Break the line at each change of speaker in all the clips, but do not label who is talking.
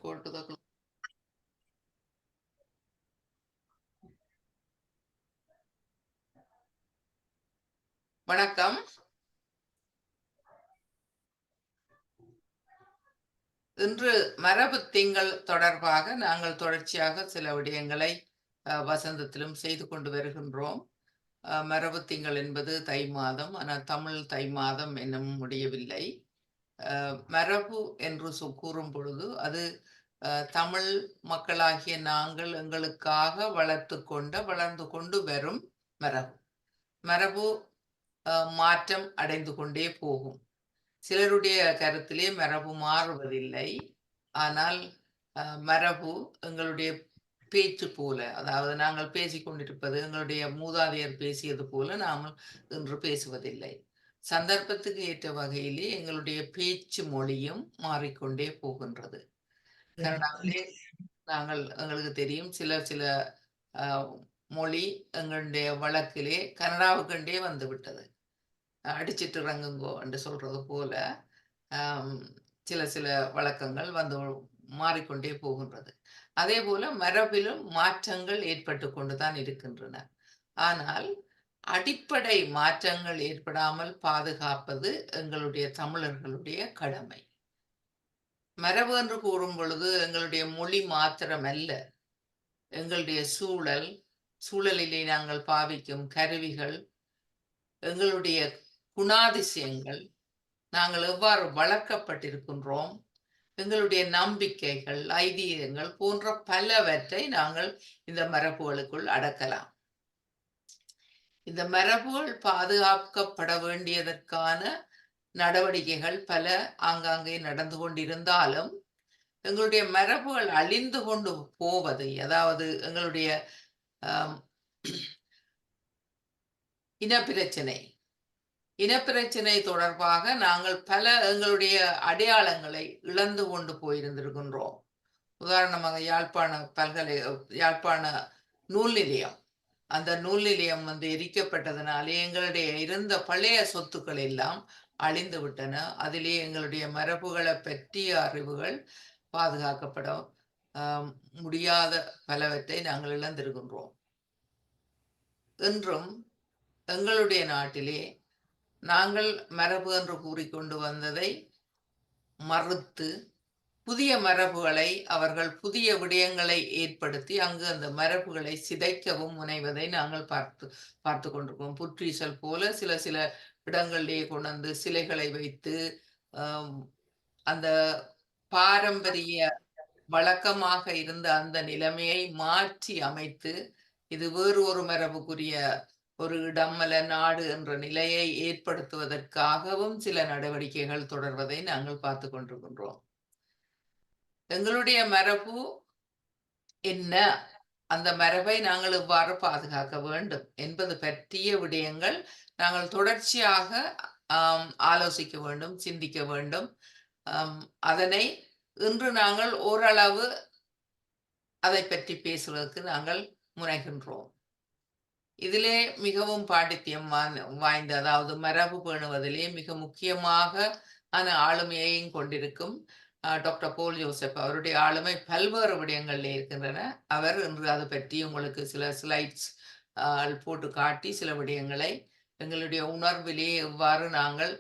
Go to the வணக்கம். இன்று மரபு திங்கள் தொடர்பாக நாங்கள் தொடர்ச்சியாக சில விடயங்களை வசந்தத்திலும் செய்து கொண்டு வருகின்றோம். மரபு திங்கள் என்பது தை மாதம், ஆனால் தமிழ் தை மாதம் என்னும் முடியவில்லை. மரபு என்று கூறும் பொழுது அது தமிழ் மக்களாகிய நாங்கள் எங்களுக்காக வளர்ந்து கொண்டு வரும் மரபு. மரபு மாற்றம் அடைந்து கொண்டே போகும். சிலருடைய கருத்திலே மரபு மாறுவதில்லை. ஆனால் மரபு எங்களுடைய பேச்சு போல, அதாவது நாங்கள் பேசிக்கொண்டிருப்பது எங்களுடைய மூதாதையர் பேசியது போல நாங்கள் இன்று பேசுவதில்லை. சந்தர்ப்பத்துக்கு ஏற்ற வகையிலே எங்களுடைய பேச்சு மொழியும் மாறிக்கொண்டே போகின்றது. கனடாவிலே எங்களுக்கு தெரியும் சில மொழி எங்களுடைய வழக்கிலே கனடாவுக்கண்டே வந்து விட்டது. அடிச்சிட்டு இறங்குங்கோ என்று சொல்றது போல சில வழக்கங்கள் வந்து மாறிக்கொண்டே போகின்றது. அதே போல மரபிலும் மாற்றங்கள் ஏற்பட்டு கொண்டுதான் இருக்கின்றன. ஆனால் அடிப்படை மாற்றங்கள் ஏற்படாமல் பாதுகாப்பது எங்களுடைய தமிழர்களுடைய கடமை. மரபு என்று கூறும் பொழுது எங்களுடைய மொழி மாத்திரமல்ல, எங்களுடைய சூழலிலே நாங்கள் பாவிக்கும் கருவிகள், எங்களுடைய குணாதிசயங்கள், நாங்கள் எவ்வாறு வளர்க்கப்பட்டிருக்கின்றோம், எங்களுடைய நம்பிக்கைகள், ஐதீகங்கள் போன்ற பலவற்றை நாங்கள் இந்த மரபுகளுக்குள் அடக்கலாம். இந்த மரபுகள் பாதுகாக்கப்பட வேண்டியதற்கான நடவடிக்கைகள் பல ஆங்காங்கே நடந்து கொண்டிருந்தாலும் எங்களுடைய மரபுகள் அழிந்து கொண்டு போவதை, அதாவது எங்களுடைய இனப்பிரச்சனை தொடர்பாக நாங்கள் பல எங்களுடைய அடையாளங்களை இழந்து கொண்டு போயிருந்திருக்கின்றோம். உதாரணமாக யாழ்ப்பாண நூல் நிலையம், அந்த நூல் நிலையம் எரிக்கப்பட்டதனாலே எங்களுடைய இருந்த பழைய சொத்துக்கள் எல்லாம் அழிந்து விட்டன. அதிலே எங்களுடைய மரபுகளை பற்றிய அறிவுகள் பாதுகாக்கப்பட முடியாத பலவற்றை நாங்கள் இழந்திருக்கின்றோம். இன்றும் எங்களுடைய நாட்டிலே நாங்கள் மரபு என்று கூறிக்கொண்டு வந்ததை மறுத்து புதிய மரபுகளை அவர்கள் புதிய விடயங்களை ஏற்படுத்தி அங்கு அந்த மரபுகளை சிதைக்கவும் முனைவதை நாங்கள் பார்த்து கொண்டிருக்கோம். புற்றீசல் போல சில இடங்களிலே கொண்டு வந்து சிலைகளை வைத்து அந்த பாரம்பரிய வழக்கமாக இருந்த அந்த நிலைமையை மாற்றி அமைத்து இது வேறு ஒரு மரபுக்குரிய ஒரு இடம் அல்ல நாடு என்ற நிலையை ஏற்படுத்துவதற்காகவும் சில நடவடிக்கைகள் தொடர்வதை நாங்கள் பார்த்து கொண்டிருக்கின்றோம். எங்களுடைய மரபு என்ன, அந்த மரபை நாங்கள் எவ்வாறு பாதுகாக்க வேண்டும் என்பது பற்றிய விடயங்கள் நாங்கள் தொடர்ச்சியாக ஆலோசிக்க வேண்டும், சிந்திக்க வேண்டும். அதனை இன்று நாங்கள் ஓரளவு அதை பற்றி பேசுவதற்கு நாங்கள் முனைகின்றோம். இதிலே மிகவும் பாண்டித்யம் வாய்ந்த, அதாவது மரபு பேணுவதிலே மிக முக்கியமாக ஆளுமையையும் கொண்டிருக்கும் டாக்டர் போல் ஜோசப் அவருடைய ஆளுமை பல்வேறு விடயங்களில் இருக்கின்றன. அவர் இன்று அதை பற்றி உங்களுக்கு சில ஸ்லைட்ஸ் போட்டு காட்டி சில விடயங்களை எங்களுடைய உணர்விலே எவ்வாறு நாங்கள்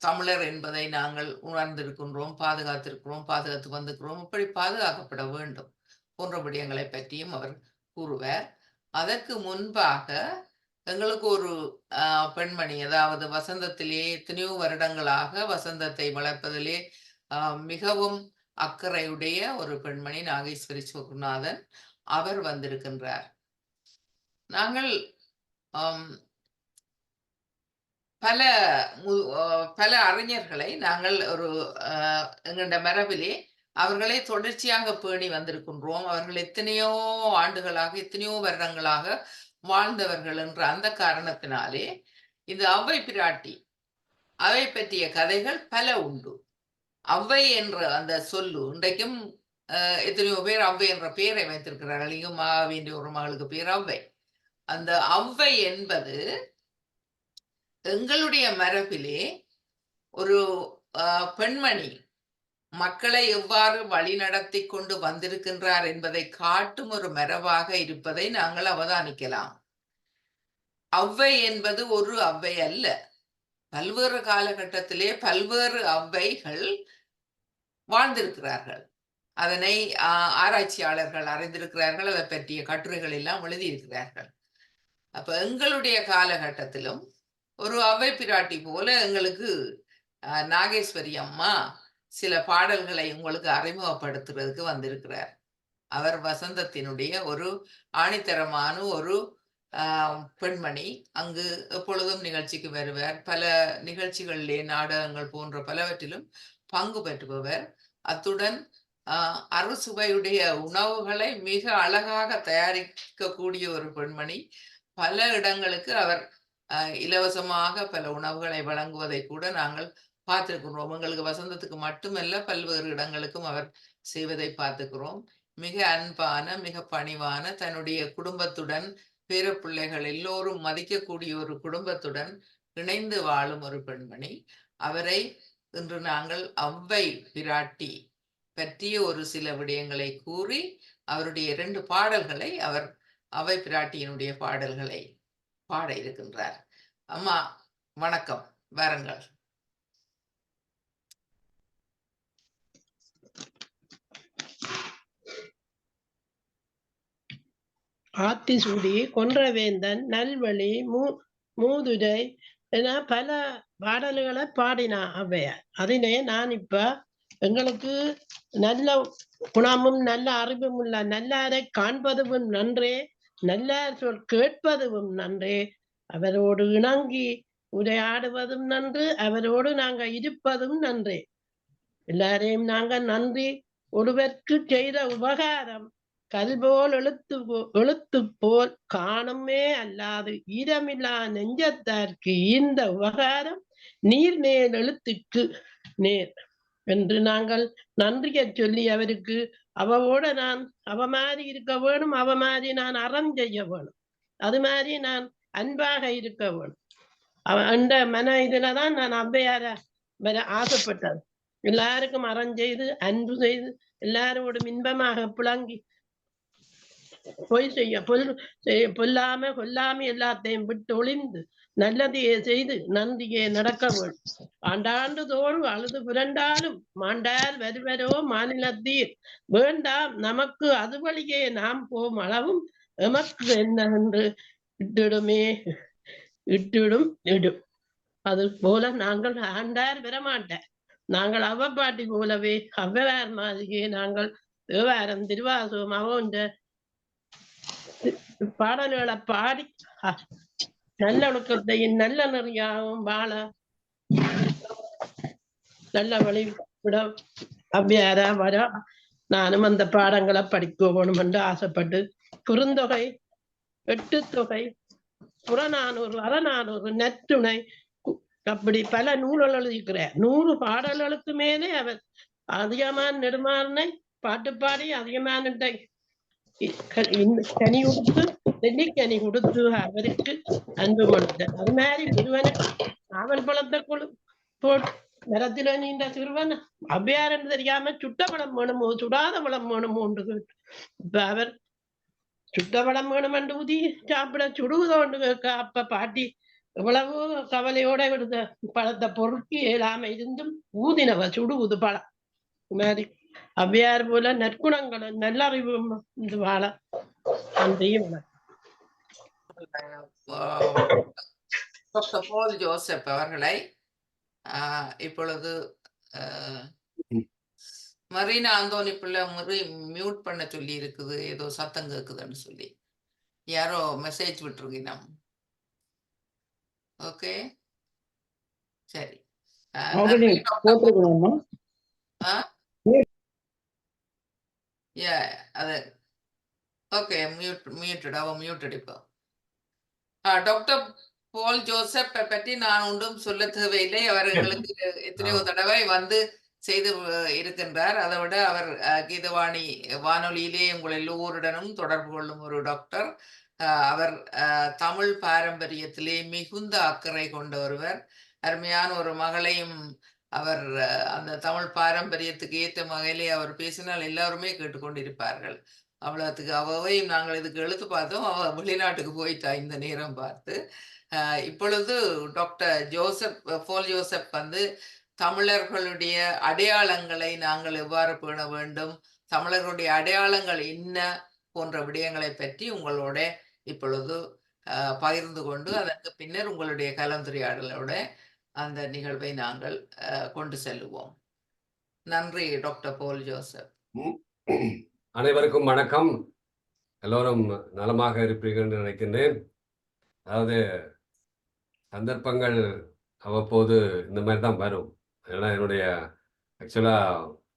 தமிழர் என்பதை நாங்கள் உணர்ந்திருக்கின்றோம், பாதுகாத்து வந்திருக்கிறோம், இப்படி பாதுகாக்கப்பட வேண்டும் போன்ற விடயங்களை பற்றியும் அவர் கூறுவார். அதற்கு முன்பாக எங்களுக்கு ஒரு பெண்மணி, அதாவது வசந்தத்திலே எத்தனையோ வருடங்களாக வசந்தத்தை வளர்ப்பதிலே மிகவும் அக்கறையுடைய ஒரு பெண்மணி நாகேஸ்வரி சுகுநாதன் அவர் வந்திருக்கின்றார். நாங்கள் பல அறிஞர்களை நாங்கள் ஒரு எங்களுடைய மரபிலே அவர்களை தொடர்ச்சியாக பேணி வந்திருக்கின்றோம். அவர்கள் எத்தனையோ ஆண்டுகளாக எத்தனையோ வருடங்களாக வாழ்ந்தவர்கள் என்ற அந்த காரணத்தினாலே இந்த ஔவை பிராட்டி, அவை பற்றிய கதைகள் பல உண்டு. ஔவை என்ற அந்த சொல்லு இன்றைக்கும் எத்தனையோ பேர் ஔவை என்ற பெயரை வைத்திருக்கிறார்கள். இங்கு வேண்டிய ஒரு மகளுக்கு பேர் ஔவை. அந்த ஔவை என்பது எங்களுடைய மரபிலே ஒரு பெண்மணி மக்களை எவ்வாறு வழிநடத்தி கொண்டு வந்திருக்கின்றார் என்பதை காட்டும் ஒரு மரபாக இருப்பதை நாங்கள் அவதானிக்கலாம். ஔவை என்பது ஒரு ஔவை அல்ல. பல்வேறு காலகட்டத்திலே பல்வேறு ஔவைகள் வாழ்ந்திருக்கிறார்கள். அதனை ஆராய்ச்சியாளர்கள் அறிந்திருக்கிறார்கள். அதை பற்றிய கட்டுரைகள் எல்லாம் எழுதியிருக்கிறார்கள். அப்ப எங்களுடைய காலகட்டத்திலும் ஒரு ஔவை பிராட்டி போல எங்களுக்கு நாகேஸ்வரி அம்மா சில பாடல்களை உங்களுக்கு அறிமுகப்படுத்துறதுக்கு வந்திருக்கிறார். அவர் வசந்தத்தினுடைய ஒரு ஆணித்தரமான ஒரு பெண்மணி. அங்கு எப்பொழுதும் நிகழ்ச்சிக்கு வருவார். பல நிகழ்ச்சிகளிலே நாடகங்கள் போன்ற பலவற்றிலும் பங்கு பெற்றுபவர். அத்துடன் அறுசுவையுடைய உணவுகளை மிக அழகாக தயாரிக்கக்கூடிய ஒரு பெண்மணி. பல இடங்களுக்கு அவர் இலவசமாக பல உணவுகளை வழங்குவதை கூட நாங்கள் பார்த்திருக்கிறோம். எங்களுக்கு வசந்தத்துக்கு மட்டுமல்ல, பல்வேறு இடங்களுக்கும் அவர் செய்வதை பார்த்துக்கிறோம். மிக அன்பான, மிக பணிவான, தன்னுடைய குடும்பத்துடன் பேர பிள்ளைகள் எல்லோரும் மதிக்கக்கூடிய ஒரு குடும்பத்துடன் இணைந்து வாழும் ஒரு பெண்மணி. அவரை இன்று நாங்கள் ஔவை பிராட்டி பற்றிய ஒரு சில விடயங்களை கூறி அவருடைய 2 பாடல்களை அவர் ஔவை பிராட்டியினுடைய பாடல்களை பாட இருக்கின்றார். அம்மா வணக்கம், வாருங்கள்.
ஆத்திசூடி, கொன்றவேந்தன், நல்வழி, மூதுரை என பல பாடல்களை பாடினா ஔவையார். அதிலே நான் இப்ப எங்களுக்கு நல்ல குணமும் நல்ல அறிவும் உள்ள நல்லாரை காண்பதும் நன்றே, நல்லார் சொல் கேட்பதும் நன்றே, அவரோடு இணங்கி உரையாடுவதும் நன்று, அவரோடு நாங்க இருப்பதும் நன்றே. எல்லாரையும் நாங்க நன்றி. ஒருவருக்கு செய்த உபகாரம் கல்போல் எழுத்து போல் காணுமே அல்லாது ஈரமில்லா நெஞ்சத்தார்க்கு இந்த உபகாரம் நீர்மேல் எழுத்துக்கு நேர் என்று நாங்கள் நன்றியை சொல்லி அவருக்கு அவவோட நான் அவ மாதிரி இருக்க வேணும், அவ மாதிரி நான் அறம் செய்ய வேணும், அது மாதிரி நான் அன்பாக இருக்க வேணும். அந்த மன இதுலதான் நான் ஔவையார ஆசைப்பட்டது. எல்லாருக்கும் அறம் செய்து அன்பு செய்து எல்லாரோடும் இன்பமாக புழங்கி பொய் செய்ய பொல்லாம கொல்லாம எல்லாத்தையும் விட்டு ஒளிந்து நல்லதையே செய்து நன்றியே நடக்க வேண்டும். ஆண்டாண்டு தோறும் அழுது புரண்டாலும் மாண்டார் வருவரோ மாநிலத்தீர் வேண்டாம் நமக்கு அது வழியே நாம் போம் அளவும் எமக்கு என்ன என்று இட்டிடுமே இட்டிடும் இடும். அது போல நாங்கள் ஆண்டார் வரமாட்டார். நாங்கள் அவ்வப்பாட்டி போலவே அவ்வார் மாதிரியே நாங்கள் தேவாரம் திருவாசகம் அவன்ற பாடல்களை பாடி நல்லொழுக்கத்தையும் நல்ல நெறியாகவும் வாழ நல்ல வழிவிட அவ்வியாரா வர நானும் அந்த பாடங்களை படிக்க வேணும் என்று ஆசைப்பட்டு குறுந்தொகை, எட்டுத்தொகை, புறநானூறு, அறநானூறு, நற்றுணை அப்படி பல நூல்கள் எழுதியிருக்கிறார். 100 பாடல்களுக்கு மேலே அவர் அதிகமான நெடுமாறனை பாட்டு பாடி அதிகமான கனி கொடுத்து நெல்லிக்கனி கொடுத்து அவருக்கு அன்பு கொடுத்தார். அது மாதிரி ஒருவனுக்கு நாவல் பழத்தை போட்டு மரத்துல நீண்ட சிறுவன் ஔவையார் என்று தெரியாம சுட்ட பழம் வேணுமோ சுடாத பழம் வேணுமோன்று இப்ப அவர் சுட்ட பழம் வேணும் என்று ஊதி சாப்பிட சுடுவதோண்டு கேட்க அப்ப பாட்டி எவ்வளவு கவலையோட விடுத பழத்தை பொறுக்கி இயலாம இருந்தும் ஊதினவ சுடுவது பழம். மாதிரி ஔவையார் போல நற்குணங்களும் நல்லறிவும் வாழ நன்றியும்
டாக்டர் போல் ஜோசப் அவர்களை இப்பொழுது மரீனா அந்தோனி பிள்ளை மியூட் பண்ண சொல்லி இருக்குது. ஏதோ சத்தம் கேக்குதுன்னு சொல்லி யாரோ மெசேஜ் விட்டுருக்கீங்க. ஓகே, சரி. Okay, muted. அவ மியூட்டட். இப்போ டாக்டர் போல் ஜோசப் பற்றி நான் ஒன்றும் சொல்ல தேவையில்லை. அவர் எங்களுக்கு எத்தனையோ தடவை வந்து செய்து இருக்கின்றார். அதை விட அவர் கீதவாணி வானொலியிலே உங்கள் எல்லோருடனும் தொடர்பு கொள்ளும் ஒரு டாக்டர். அவர் தமிழ் பாரம்பரியத்திலே மிகுந்த அக்கறை கொண்ட ஒருவர். அருமையான ஒரு மகளையும் அவர் அந்த தமிழ் பாரம்பரியத்துக்கு ஏற்ற வகையிலே அவர் பேசினால் எல்லாருமே கேட்டுக்கொண்டிருப்பார்கள். அவ்வளவுக்கு அவவையும் நாங்கள் இதுக்கு எழுத்து பார்த்தோம். அவ வெளிநாட்டுக்கு போயிட்டா இந்த நேரம் பார்த்து. இப்பொழுது டாக்டர் ஜோசப் போல் ஜோசப் வந்து தமிழர்களுடைய அடையாளங்களை நாங்கள் எவ்வாறு பேண வேண்டும், தமிழர்களுடைய அடையாளங்கள் என்ன போன்ற விடயங்களை பற்றி உங்களோட இப்பொழுது பகிர்ந்து கொண்டு அதற்கு பின்னர் உங்களுடைய கலந்துரையாடலோட அந்த நிகழ்வை நாங்கள் கொண்டு செல்லுவோம். நன்றி டாக்டர் போல் ஜோசப்.
அனைவருக்கும் வணக்கம். எல்லோரும் நலமாக இருப்பீர்கள் என்று நினைக்கின்றேன். அதாவது சந்தர்ப்பங்கள் அவ்வப்போது இந்த மாதிரி தான் வரும். ஏன்னா என்னுடைய ஆக்சுவலா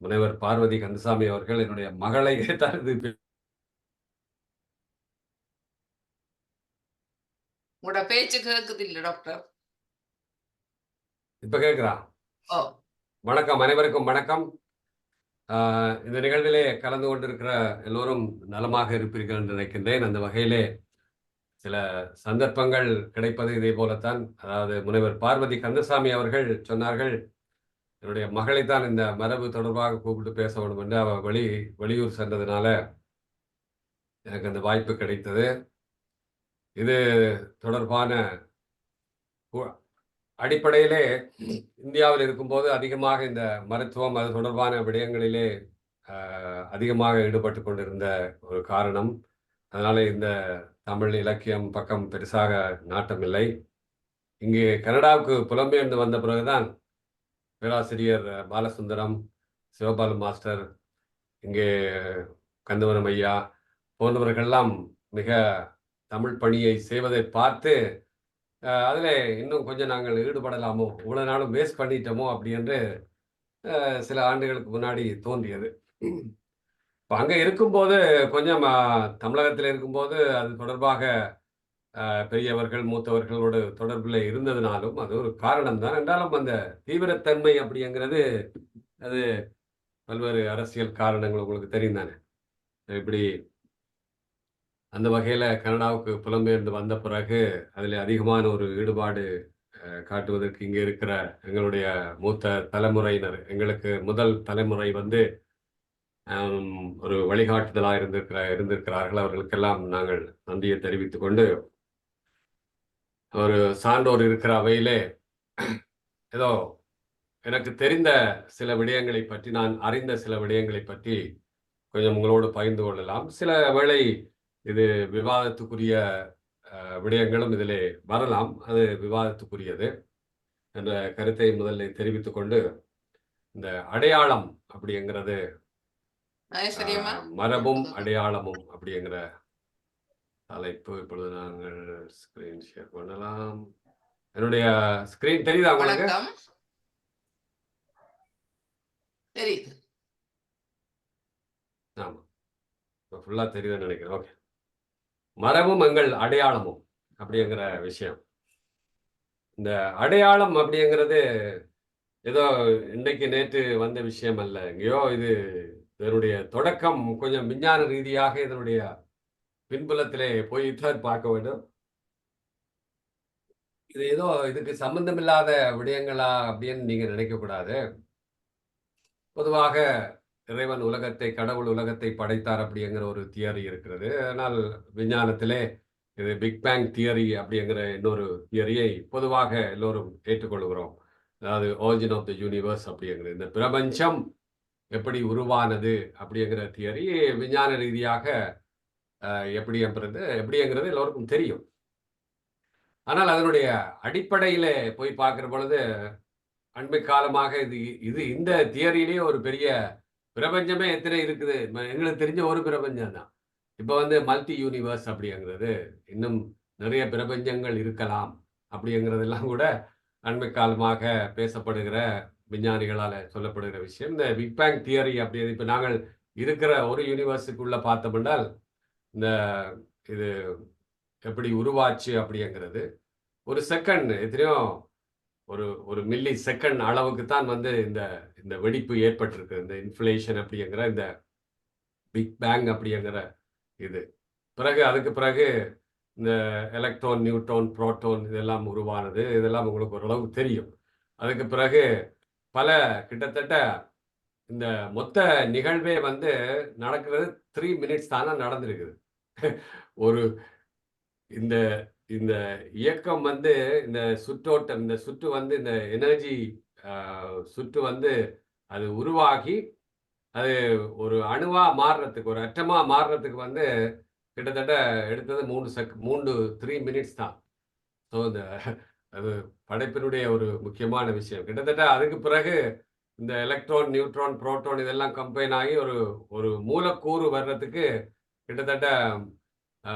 முனைவர் பார்வதி கந்தசாமி அவர்கள் என்னுடைய மகளை தான் இது.
உங்களோட பேச்சு கேட்குது இல்லை டாக்டர்?
இப்ப கேட்கிறா? வணக்கம், அனைவருக்கும் வணக்கம். இந்த நிகழ்விலே கலந்து கொண்டிருக்கிற எல்லோரும் நலமாக இருப்பீர்கள் என்று நினைக்கின்றேன். அந்த வகையிலே சில சந்தர்ப்பங்கள் கிடைப்பது இதே போலத்தான். அதாவது முனைவர் பார்வதி கந்தசாமி அவர்கள் சொன்னார்கள், என்னுடைய மகளைத்தான் இந்த மரபு தொடர்பாக கூப்பிட்டு பேச வேண்டும் என்று. அவ வெளியூர் சென்றதுனால எனக்கு அந்த வாய்ப்பு கிடைத்தது. இது தொடர்பான அடிப்படையிலே இந்தியாவில் இருக்கும்போது அதிகமாக இந்த மருத்துவம் அது தொடர்பான விடயங்களிலே அதிகமாக ஈடுபட்டு கொண்டிருந்த ஒரு காரணம். அதனால இந்த தமிழ் இலக்கியம் பக்கம் பெருசாக நாட்டமில்லை. இங்கே கனடாவுக்கு புலம்பெயர்ந்து வந்த பிறகுதான் பேராசிரியர் பாலசுந்தரம், சிவபாலு மாஸ்டர், இங்கே கந்தவரம் ஐயா போன்றவர்கள்லாம் மிக தமிழ் பணியை செய்வதை பார்த்து அதில் இன்னும் கொஞ்சம் நாங்கள் ஈடுபடலாமோ, இவ்வளோ நாளும் வேஸ்ட் பண்ணிட்டோமோ அப்படி என்று சில ஆண்டுகளுக்கு முன்னாடி தோன்றியது. இப்போ அங்கே இருக்கும்போது கொஞ்சம் தமிழகத்தில் இருக்கும்போது அது தொடர்பாக பெரியவர்கள் மூத்தவர்களோடு தொடர்பில் இருந்ததுனாலும் அது ஒரு காரணம் தான். என்றாலும் அந்த தீவிரத்தன்மை அப்படிங்கிறது அது பல்வேறு அரசியல் காரணங்கள் உங்களுக்கு தெரியும் தானே. இப்படி அந்த வகையில் கனடாவுக்கு புலம்பெயர்ந்து வந்த பிறகு அதில் அதிகமான ஒரு ஈடுபாடு காட்டுவதற்கு இங்கே இருக்கிற எங்களுடைய மூத்த தலைமுறையினர், எங்களுக்கு முதல் தலைமுறை வந்து ஒரு வழிகாட்டுதலாக இருந்திருக்கிறார்கள். அவர்களுக்கெல்லாம் நாங்கள் நன்றியை தெரிவித்துக் கொண்டு, ஒரு சான்றோர் இருக்கிற அவையிலே ஏதோ எனக்கு தெரிந்த சில விடயங்களை பற்றி, நான் அறிந்த சில விடயங்களை பற்றி கொஞ்சம் உங்களோடு பகிர்ந்து கொள்ளலாம். சில வேளை இது விவாதத்துக்குரிய விடயங்களும் இதிலே வரலாம். அது விவாதத்துக்குரியது என்ற கருத்தை முதலில் தெரிவித்துக் கொண்டு, இந்த அடையாளம் அப்படிங்கிறது மரபும் அடையாளமும் அப்படிங்கிற தலைப்பு இப்பொழுது நாங்கள் ஸ்கிரீன் ஷேர் பண்ணலாம். என்னுடைய ஸ்கிரீன் தெரியுதா உங்களுக்கு?
தெரியுது.
ஆமா, ஃபுல்லா தெரியுதுன்னு நினைக்கிறேன். ஓகே. மரபும் எங்கள் அடையாளமும் அப்படிங்கிற விஷயம். இந்த அடையாளம் அப்படிங்கிறது ஏதோ இன்றைக்கு நேற்று வந்த விஷயம் அல்ல. எங்கேயோ இது இதனுடைய தொடக்கம் கொஞ்சம் விஞ்ஞான ரீதியாக இதனுடைய பின்புலத்திலே போய்தான் பார்க்க வேண்டும். இது ஏதோ இதுக்கு சம்பந்தமில்லாத விடயங்களா அப்படின்னு நீங்க நினைக்கக்கூடாது. பொதுவாக இறைவன் உலகத்தை, கடவுள் உலகத்தை படைத்தார் அப்படிங்கிற ஒரு தியரி இருக்கிறது. ஆனால் விஞ்ஞானத்திலே இது பிக் பேங் தியரி அப்படிங்கிற இன்னொரு தியரியை பொதுவாக எல்லோரும் ஏற்றுக்கொள்கிறோம். அதாவது ஒரிஜின் ஆஃப் த யூனிவர்ஸ் அப்படிங்கிறது, இந்த பிரபஞ்சம் எப்படி உருவானது அப்படிங்கிற தியரி விஞ்ஞான ரீதியாக எப்படிங்கிறது எல்லோருக்கும் தெரியும். ஆனால் அதனுடைய அடிப்படையில போய் பார்க்கிற பொழுது அண்மை காலமாக இது இந்த தியரியிலேயே ஒரு பெரிய பிரபஞ்சமே எத்தனை இருக்குது, எங்களுக்கு தெரிஞ்ச ஒரு பிரபஞ்சம் தான். இப்போ வந்து மல்டி யூனிவர்ஸ் அப்படிங்கிறது, இன்னும் நிறைய பிரபஞ்சங்கள் இருக்கலாம் அப்படிங்கிறதெல்லாம் கூட அண்மை காலமாக பேசப்படுகிற விஞ்ஞானிகளால் சொல்லப்படுகிற விஷயம். இந்த பிக் பேங் தியரி அப்படி இப்போ நாங்கள் இருக்கிற ஒரு யூனிவர்ஸுக்குள்ள பார்த்தோம்னால் இந்த இது எப்படி உருவாச்சு அப்படிங்கிறது ஒரு செகண்ட் எத்தனையோ ஒரு மில்லி செகண்ட் அளவுக்கு தான் வந்து இந்த வெடிப்பு ஏற்பட்டிருக்கு. இந்த இன்ஃப்ளேஷன் அப்படிங்கிற இந்த பிக் பேங் அப்படிங்கிற இது அதுக்கு பிறகு இந்த எலக்ட்ரான், நியூட்ரான், புரோட்டான் இதெல்லாம் உருவானது. இதெல்லாம் உங்களுக்கு ஓரளவுக்கு தெரியும். அதுக்கு பிறகு பல கிட்டத்தட்ட இந்த மொத்த நிகழ்வே வந்து நடக்கிறது 3 மினிட்ஸ் தானே நடந்திருக்குது. ஒரு இந்த இந்த இயக்கம் வந்து இந்த சுற்றோட்டம், இந்த சுற்று வந்து இந்த எனர்ஜி சுற்று வந்து அது உருவாகி அது ஒரு அணுவா மாறுறதுக்கு, ஒரு அட்டமா மாறுறதுக்கு வந்து கிட்டத்தட்ட எடுத்தது 3 மினிட்ஸ் தான். ஸோ இந்த அது படைப்பினுடைய ஒரு முக்கியமான விஷயம். கிட்டத்தட்ட அதுக்கு பிறகு இந்த எலக்ட்ரான், நியூட்ரான், புரோட்டான் இதெல்லாம் கம்பைன் ஆகி ஒரு ஒரு மூலக்கூறு வர்றதுக்கு கிட்டத்தட்ட ஆ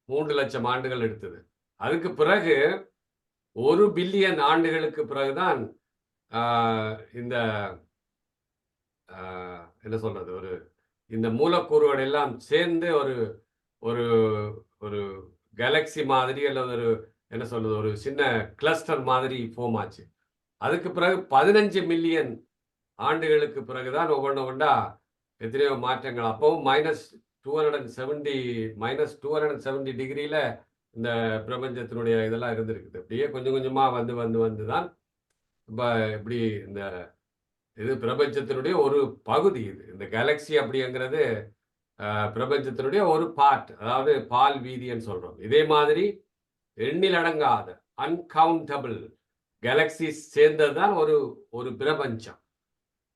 3,00,000 ஆண்டுகள் எடுத்தது. அதுக்கு பிறகு 1 பில்லியன் ஆண்டுகளுக்கு பிறகுதான் ஆ இந்த ஆ என்ன சொல்றது? இந்த மூலக்கூறுகள் எல்லாம் சேர்ந்து ஒரு ஒரு ஒரு கேலக்ஸி மாதிரி அல்லது ஒரு என்ன சொல்றது? ஒரு சின்ன கிளஸ்டர் மாதிரி ஃபார்ம் ஆச்சு. அதுக்கு பிறகு 15 மில்லியன் ஆண்டுகளுக்கு பிறகுதான் ஒவ்வொன்றா எத்தனையோ மாற்றங்கள். அப்பவும் -270 டிகிரில இந்த பிரபஞ்சத்தினுடைய இதெல்லாம் இருந்திருக்குது. அப்படியே கொஞ்சம் கொஞ்சமா வந்து தான் இப்ப இப்படி இந்த இது பிரபஞ்சத்தினுடைய ஒரு பகுதி இது. இந்த கேலக்ஸி அப்படிங்கிறது பிரபஞ்சத்தினுடைய ஒரு பார்ட். அதாவது பால் வீதின்னு சொல்றோம். இதே மாதிரி எண்ணிலடங்காத அன்கவுண்டபிள் கேலக்ஸிஸ் சேர்ந்தது தான் ஒரு ஒரு பிரபஞ்சம்.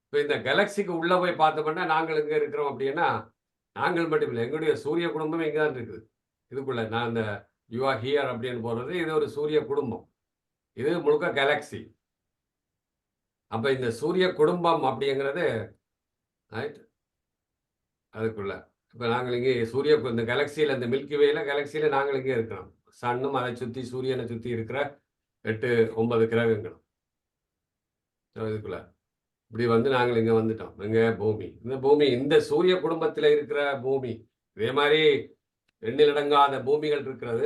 இப்ப இந்த கேலக்ஸிக்கு உள்ள போய் பார்த்தோம்னா, நாங்கள் எங்க இருக்கிறோம் அப்படின்னா, நாங்கள் மட்டும் இல்லை. எங்களுடைய சூரிய குடும்பம் இங்க தான் இருக்குது. இதுக்குள்ள நான் இந்த யூ ஆர் ஹியர் அப்படின்னு போறது, இது ஒரு சூரிய குடும்பம். இது முழுக்க கேலக்ஸி. அப்ப இந்த சூரிய குடும்பம் அப்படிங்கிறது ரைட் அதுக்குள்ள. இப்ப நாங்கள் இங்கே இந்த கேலக்ஸியில இந்த மில்கி வேல கேலக்ஸியில நாங்கள் இங்கே இருக்கிறோம். சன்னும் அதை சுத்தி சூரியனை சுத்தி இருக்கிற 8, 9 கிரகங்களும். இதுக்குள்ள இப்படி வந்து நாங்கள் இங்க வந்துட்டோம். எங்க பூமி. இந்த பூமி இந்த சூரிய குடும்பத்தில இருக்கிற பூமி. இதே மாதிரி எண்ணிலடங்காத பூமிகள் இருக்கிறது.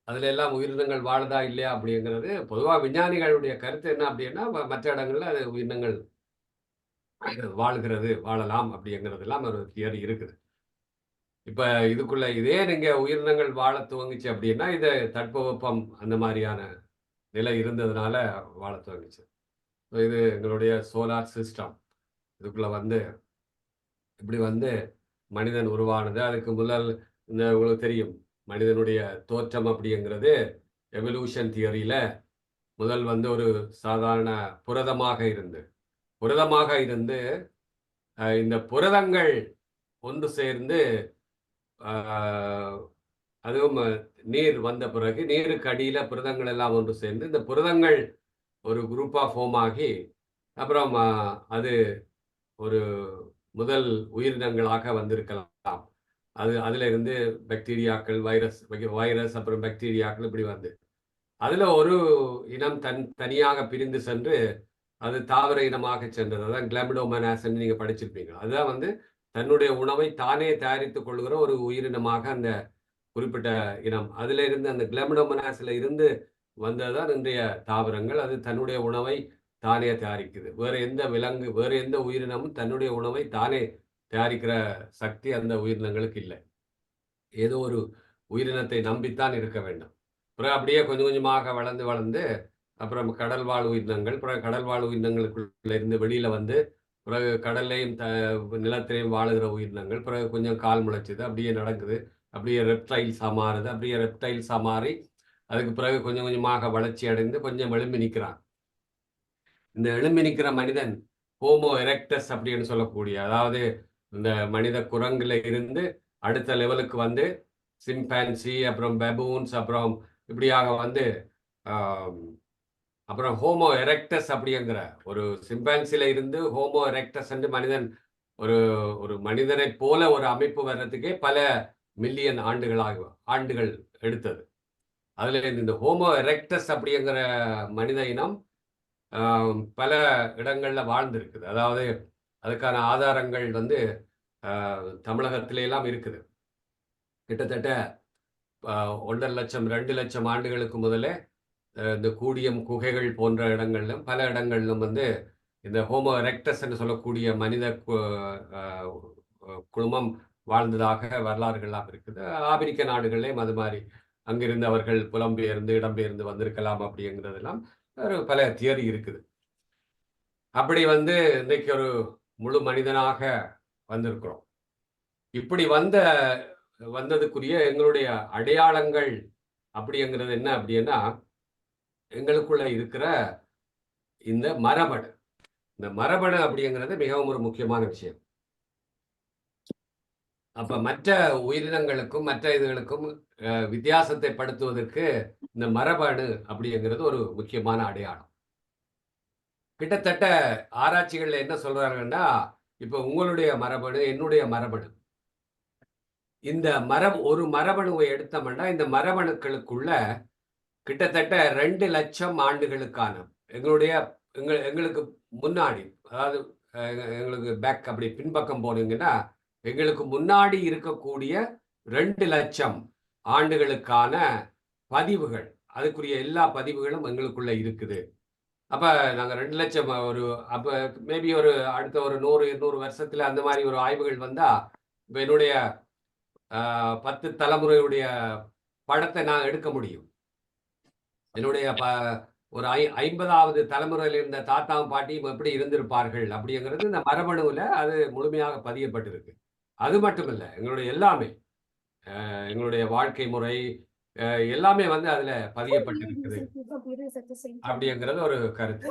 அதுல எல்லாம் உயிரினங்கள் வாழுதா இல்லையா அப்படிங்கிறது பொதுவா விஞ்ஞானிகளுடைய கருத்து என்ன அப்படின்னா, மற்ற இடங்கள்ல அது உயிரினங்கள் வாழ்கிறது, வாழலாம் அப்படிங்கிறதெல்லாம் ஒரு தியரி இருக்குது. இப்ப இதுக்குள்ள இதே நீங்க உயிரினங்கள் வாழ துவங்குச்சு அப்படின்னா, இது தட்பவெப்பம் அந்த மாதிரியான நிலை இருந்ததுனால வாழ துவங்குச்சு. இது எங்களுடைய சோலார் சிஸ்டம். இதுக்குள்ள வந்து இப்படி வந்து மனிதன் உருவானது. அதுக்கு முதல் உங்களுக்கு தெரியும் மனிதனுடைய தோற்றம் அப்படிங்கிறது எவல்யூஷன் தியரியில முதல் வந்து ஒரு சாதாரண புரதமாக இருந்து இந்த புரதங்கள் ஒன்று சேர்ந்து அதுவும் நீர் வந்த பிறகு நீருக்கு அடியில புரதங்கள் எல்லாம் ஒன்று சேர்ந்து இந்த புரதங்கள் ஒரு குரூப்பா ஃபார்ம் ஆகி அப்புறம் அது ஒரு முதல் உயிரினங்களாக வந்திருக்கலாம். அதுல இருந்து பாக்டீரியாக்கள், வைரஸ் அப்புறம் பாக்டீரியாக்கள் இப்படி வந்து அதுல ஒரு இனம் தனியாக பிரிந்து சென்று அது தாவர இனமாக சென்றது. அதான் கிளாமிடோமோனாஸ் நீங்க படிச்சிருப்பீங்க. அதுதான் வந்து தன்னுடைய உணவை தானே தயாரித்துக் கொள்கிற ஒரு உயிரினமாக அந்த குறிப்பிட்ட இனம். அதுல இருந்து அந்த கிளாமிடோமோனாஸ்ல இருந்து வந்ததுதான் இன்றைய தாவரங்கள். அது தன்னுடைய உணவை தானே தயாரிக்குது. வேற எந்த உயிரினமும் தன்னுடைய உணவை தானே தயாரிக்கிற சக்தி அந்த உயிரினங்களுக்கு இல்லை. ஏதோ ஒரு உயிரினத்தை நம்பித்தான் இருக்க வேண்டும். பிறகு அப்படியே கொஞ்சம் கொஞ்சமாக வளர்ந்து அப்புறம் கடல்வாழ் உயிரினங்கள், பிறகு கடல்வாழ் உயிரினங்களுக்குள்ள இருந்து வெளியில வந்து பிறகு கடல்லையும் நிலத்திலையும் வாழுகிற உயிரினங்கள், பிறகு கொஞ்சம் கால் முளைச்சுது, அப்படியே நடக்குது, அப்படியே ரெப்டைல்ஸா மாறுது, அப்படியே ரெப்டைல்ஸா மாறி அதுக்கு பிறகு கொஞ்சம் கொஞ்சமாக வளர்ச்சி அடைந்து கொஞ்சம் எழும்பி நிற்கிறான். இந்த எழும்பி நிற்கிற மனிதன் ஹோமோ எரெக்டஸ் அப்படின்னு சொல்லக்கூடிய, அதாவது இந்த மனித குரங்குல இருந்து அடுத்த லெவலுக்கு வந்து சிம்பான்சி, அப்புறம் பெபூன்ஸ், அப்புறம் இப்படியாக வந்து அப்புறம் ஹோமோ எரெக்டஸ் அப்படிங்கிற ஒரு சிம்பான்சில இருந்து ஹோமோ எரெக்டஸ் என்று மனிதன் ஒரு மனிதனை போல ஒரு அமைப்பு வர்றதுக்கே பல மில்லியன் ஆண்டுகள் எடுத்தது. அதுல இந்த ஹோமோ எரெக்டஸ் அப்படிங்கிற மனித இனம் பல இடங்கள்ல வாழ்ந்திருக்குது. அதாவது அதுக்கான ஆதாரங்கள் வந்து தமிழகத்தில எல்லாம் இருக்குது. கிட்டத்தட்ட 1.5 லட்சம் 2 லட்சம் ஆண்டுகளுக்கு முதலே இந்த கூடியம் குகைகள் போன்ற இடங்களிலும் பல இடங்களிலும் வந்து இந்த ஹோமோ எரெக்டஸ் என்று சொல்லக்கூடிய மனித குழுமம் வாழ்ந்ததாக வரலாறுகள்லாம் இருக்குது. ஆப்பிரிக்க நாடுகளிலேயும் அது மாதிரி அங்கிருந்து அவர்கள் புலம்பெயர்ந்து இடம்பெயர்ந்து வந்திருக்கலாம் அப்படிங்கிறதெல்லாம் ஒரு பல தியரி இருக்குது. அப்படி வந்து இன்னைக்கு ஒரு முழு மனிதனாக வந்திருக்கிறோம். இப்படி வந்ததுக்குரிய எங்களுடைய அடையாளங்கள் அப்படிங்கிறது என்ன அப்படின்னா, எங்களுக்குள்ள இருக்கிற இந்த மரபணு. இந்த மரபணு அப்படிங்கிறது மிகவும் ஒரு முக்கியமான விஷயம். அப்ப மற்ற உயிரினங்களுக்கும் மற்ற இதுகளுக்கும் வித்தியாசத்தை படுத்துவதற்கு இந்த மரபணு அப்படிங்கிறது ஒரு முக்கியமான அடையாளம். கிட்டத்தட்ட ஆராய்ச்சிகள்ல என்ன சொல்றாங்கன்னா, இப்ப உங்களுடைய மரபணு, என்னுடைய மரபணு. இந்த ஒரு மரபணுவை எடுத்தோம்னா, இந்த மரபணுக்களுக்குள்ள கிட்டத்தட்ட 2 லட்சம் ஆண்டுகளுக்கான எங்களுக்கு முன்னாடி, அதாவது எங்களுக்கு பேக் அப்படி பின்பக்கம் போனீங்கன்னா, எங்களுக்கு முன்னாடி இருக்கக்கூடிய 2 லட்சம் ஆண்டுகளுக்கான பதிவுகள், அதுக்குரிய எல்லா பதிவுகளும் எங்களுக்குள்ள இருக்குது. அப்ப நாங்க 2 லட்சம் அப்ப மேபி அடுத்த ஒரு 100, 200 வருஷத்துல அந்த மாதிரி ஒரு ஆய்வுகள் வந்தா, இப்ப என்னுடைய 10 தலைமுறையுடைய படத்தை நான் எடுக்க முடியும். என்னுடைய ஒரு 50வது தலைமுறையில் இருந்த தாத்தாவும் பாட்டியும் எப்படி இருந்திருப்பார்கள் அப்படிங்கிறது இந்த மரபணுவில் அது முழுமையாக பதியப்பட்டிருக்கு. அது மட்டும் இல்லை, எங்களுடைய எல்லாமே எங்களுடைய வாழ்க்கை முறை எல்லாமே வந்து அதுல பதியப்பட்டிருக்குது அப்படிங்கிறது ஒரு கருத்து.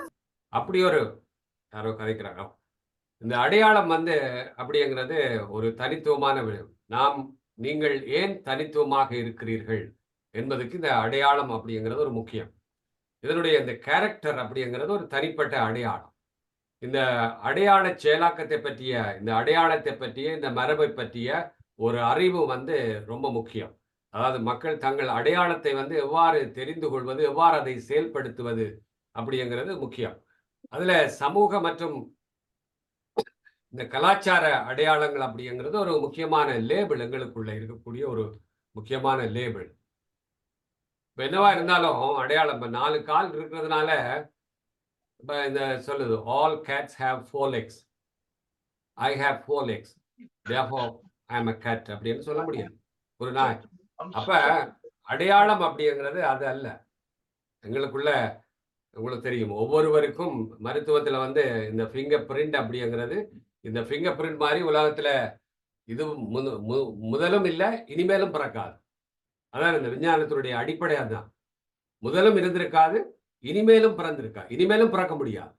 அப்படி யாரோ கதைக்கிறாங்க. இந்த அடையாளம் வந்து அப்படிங்கிறது ஒரு தனித்துவமான நீங்கள் ஏன் தனித்துவமாக இருக்கிறீர்கள் என்பதுக்கு இந்த அடையாளம் அப்படிங்கிறது ஒரு முக்கியம். இதனுடைய இந்த கேரக்டர் அப்படிங்கிறது ஒரு தனிப்பட்ட அடையாளம். இந்த அடையாள செயலாக்கத்தை பற்றிய, இந்த அடையாளத்தை பற்றிய, இந்த மரபை பற்றிய ஒரு அறிவு வந்து ரொம்ப முக்கியம். அதாவது மக்கள் தங்கள் அடையாளத்தை வந்து எவ்வாறு தெரிந்து கொள்வது, எவ்வாறு அதை செயல்படுத்துவது அப்படிங்கிறது முக்கியம். அதுல சமூக மற்றும் இந்த கலாச்சார அடையாளங்கள் அப்படிங்கிறது ஒரு முக்கியமான லேபிள், எங்களுக்குள்ள இருக்கக்கூடிய ஒரு முக்கியமான லேபிள். இப்ப என்னவா இருந்தாலும் அடையாளம் 4 கால் இருக்கிறதுனால இப்ப இந்த சொல்லுது, all cats have 4 legs. I have 4 legs. Therefore I am a cat அப்படின்னு சொல்ல முடியாது ஒரு நாய். அப்ப அடையாளம் அப்படிங்கிறது அது அல்ல. எங்களுக்குள்ள உங்களுக்கு தெரியும், ஒவ்வொருவருக்கும் மருத்துவத்துல வந்து இந்த ஃபிங்கர் பிரிண்ட் அப்படிங்கிறது, இந்த ஃபிங்கர் பிரிண்ட் மாதிரி உலகத்துல இது முதலும் இல்லை, இனிமேலும் பிறக்காது. அதான் இந்த விஞ்ஞானத்தினுடைய அடிப்படை. அதுதான், முதலும் இருந்திருக்காது, இனிமேலும் இனிமேலும் பிறக்க முடியாது.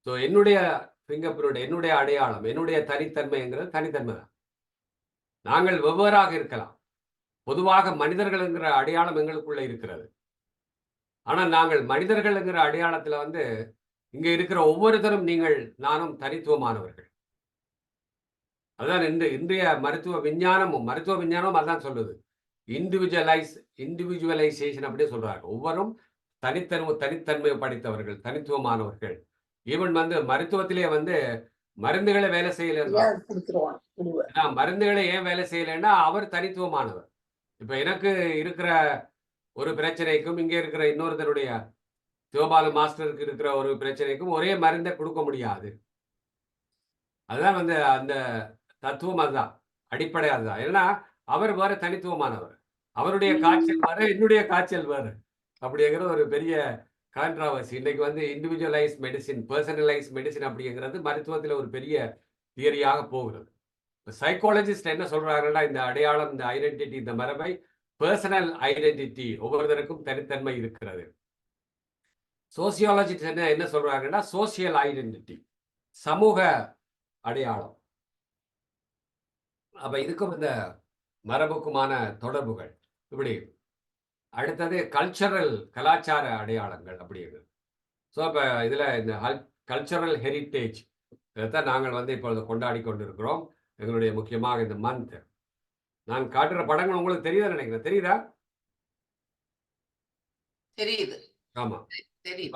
ஸோ என்னுடைய ஃபிங்கர் பிரிண்ட், என்னுடைய அடையாளம், என்னுடைய தனித்தன்மைங்கிறது தனித்தன்மை தான். நாங்கள் வெவ்வேறாக இருக்கலாம். பொதுவாக மனிதர்கள் என்கிற அடையாளம் எங்களுக்குள்ள இருக்கிறது. ஆனால் நாங்கள் மனிதர்கள் என்கிற அடையாளத்துல வந்து இங்க இருக்கிற ஒவ்வொருத்தரும் நானும் தனித்துவமானவர்கள். அதான் இன்றைய மருத்துவ விஞ்ஞானமும் அதான் சொல்லுது. இண்டிவிஜுவலைசேஷன் அப்படியே சொல்றாங்க. ஒவ்வொரும் தனித்தன்மை படித்தவர்கள், தனித்துவமானவர்கள். ஈவன் வந்து மருத்துவத்திலே வந்து மருந்துகளை வேலை செய்யல, மருந்துகளை ஏன் வேலை செய்யலைன்னா அவர் தனித்துவமானவர். இப்ப எனக்கு இருக்கிற ஒரு பிரச்சனைக்கும் இங்க இருக்கிற இன்னொருத்தருடைய சிவபாலு மாஸ்டருக்கு இருக்கிற ஒரு பிரச்சனைக்கும் ஒரே மருந்தை கொடுக்க முடியாது. அதுதான் வந்து அந்த தத்துவம், அதுதான் அடிப்படை. அதுதான், ஏன்னா அவர் வேற தனித்துவமானவர். அவருடைய காய்ச்சல் வேற, என்னுடைய காய்ச்சல் வேற அப்படிங்கிற ஒரு பெரிய கான்ட்ராவர்சி. இன்னைக்கு வந்து இண்டிவிஜுவலைஸ் மெடிசின், பர்சனலைஸ் மெடிசின் அப்படிங்கிறது மருத்துவத்தில் ஒரு பெரிய தியரியாக போகிறது. சைக்காலஜிஸ்ட் என்ன சொல்றாங்கன்னா, இந்த அடையாளம், இந்த ஐடென்டிட்டி, இந்த மரபை பர்சனல் ஐடென்டிட்டி, ஒவ்வொருத்தருக்கும் தனித்தன்மை இருக்கிறது. சோசியாலஜிஸ்ட் என்ன சொல்றாங்கன்னா, சோசியல் ஐடென்டிட்டி, சமூக அடையாளம். அப்ப இதுக்கும் இந்த மரபுக்குமான தொடர்புகள். இப்படி அடுத்தது கலாச்சார அடையாளங்கள் அப்படிங்கிறது. ஸோ அப்ப இதுல இந்த கல்ச்சரல் ஹெரிட்டேஜ் இதைத்தான் நாங்கள் வந்து இப்பொழுது கொண்டாடி கொண்டிருக்கிறோம். எங்களுடைய முக்கியமாக இந்த மந்த். நான் காட்டுற படங்கள் உங்களுக்கு தெரியுதா நினைக்கிறேன். தெரியுதா?
தெரியுது.
ஆமா,
தெரியுது.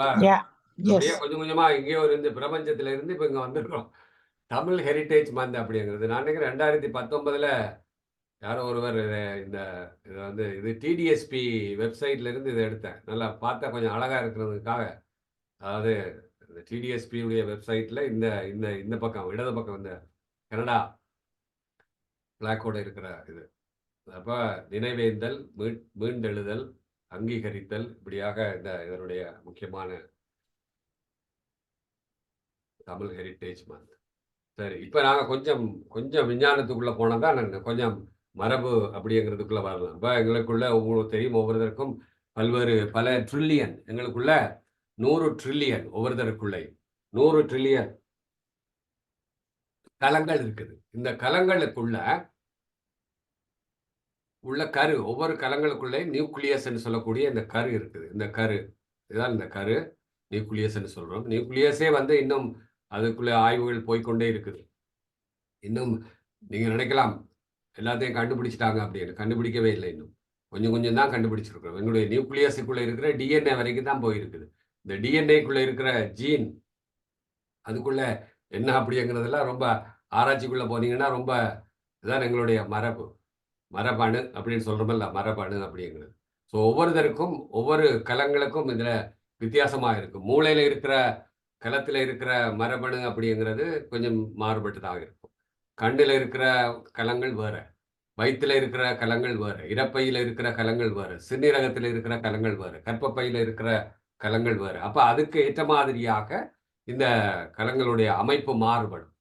அப்படியே கொஞ்சம் கொஞ்சமா இங்கேயோ இருந்து பிரபஞ்சத்துல இருந்து இப்ப இங்க வந்திருக்கிறோம். தமிழ் ஹெரிட்டேஜ் மந்த் அப்படிங்கிறது நான் நினைக்கிறேன் 2019ல யாரோ ஒருவர் இதை வந்து இது டிடிஎஸ்பி வெப்சைட்ல இருந்து இதை எடுத்தேன். நல்லா பார்த்தா கொஞ்சம் அழகா இருக்கிறதுக்காக. அதாவது இந்த டிடிஎஸ்பியுடைய வெப்சைட்ல இந்த இந்த இந்த பக்கம் இடது பக்கம் இந்த கனடா பிளாக்கோட இருக்கிற இது அப்ப நினைவேந்தல், மீண்டெழுதல், அங்கீகரித்தல், இப்படியாக இதனுடைய முக்கியமான தமிழ் ஹெரிட்டேஜ் மந்த். சரி, இப்ப நாங்க கொஞ்சம் கொஞ்சம் விஞ்ஞானத்துக்குள்ள போனா தான் கொஞ்சம் மரபு அப்படிங்கிறதுக்குள்ள வரலாம். இப்ப எங்களுக்குள்ள உங்களுக்கு தெரியும், ஒவ்வொருத்தருக்கும் பல ட்ரில்லியன், எங்களுக்குள்ள 100 ட்ரில்லியன், ஒவ்வொருத்தருக்குள்ளே 100 ட்ரில்லியன் கலங்கள் இருக்குது. இந்த கலங்களுக்குள்ள உள்ள கரு, ஒவ்வொரு கலங்களுக்குள்ளே நியூக்ளியஸ் சொல்லக்கூடிய இந்த கரு இருக்குது. இந்த கரு இதுதான், இந்த கரு நியூக்ளியஸ் சொல்றோம். நியூக்ளியஸே இன்னும் அதுக்குள்ள ஆய்வுகள் போய்கொண்டே இருக்குது. இன்னும் நீங்க நினைக்கலாம் எல்லாத்தையும் கண்டுபிடிச்சிட்டாங்க அப்படின்னு. கண்டுபிடிக்கவே இல்லை. இன்னும் கொஞ்சம் கொஞ்சம் தான் கண்டுபிடிச்சிருக்கிறோம். எங்களுடைய நியூக்ளியஸுக்குள்ள இருக்கிற டிஎன்ஏ வரைக்கும் தான் போயிருக்குது. இந்த டிஎன்ஏக்குள்ள இருக்கிற ஜீன், அதுக்குள்ள என்ன அப்படிங்கிறதெல்லாம் ரொம்ப ஆராய்ச்சிக்குள்ள போனீங்கன்னா ரொம்ப இதுதான் எங்களுடைய மரபணு அப்படின்னு சொல்றோம்ல, மரபணு அப்படிங்கிறது. ஸோ ஒவ்வொருத்தருக்கும் ஒவ்வொரு கலங்களுக்கும் இதுல வித்தியாசமாக இருக்கும். மூளையில இருக்கிற கலத்துல இருக்கிற மரபணு அப்படிங்கிறது கொஞ்சம் மாறுபட்டுதான் இருக்கும். கண்ணுல இருக்கிற கலங்கள் வேற, வயிற்றுல இருக்கிற கலங்கள் வேற, இறப்பையில இருக்கிற கலங்கள் வேற, சிறுநீரகத்தில் இருக்கிற கலங்கள் வேற, கர்ப்பப்பையில இருக்கிற கலங்கள் வேற. அப்ப அதுக்கு ஏற்ற மாதிரியாக இந்த கலங்களுடைய அமைப்பு மாறுபடும்.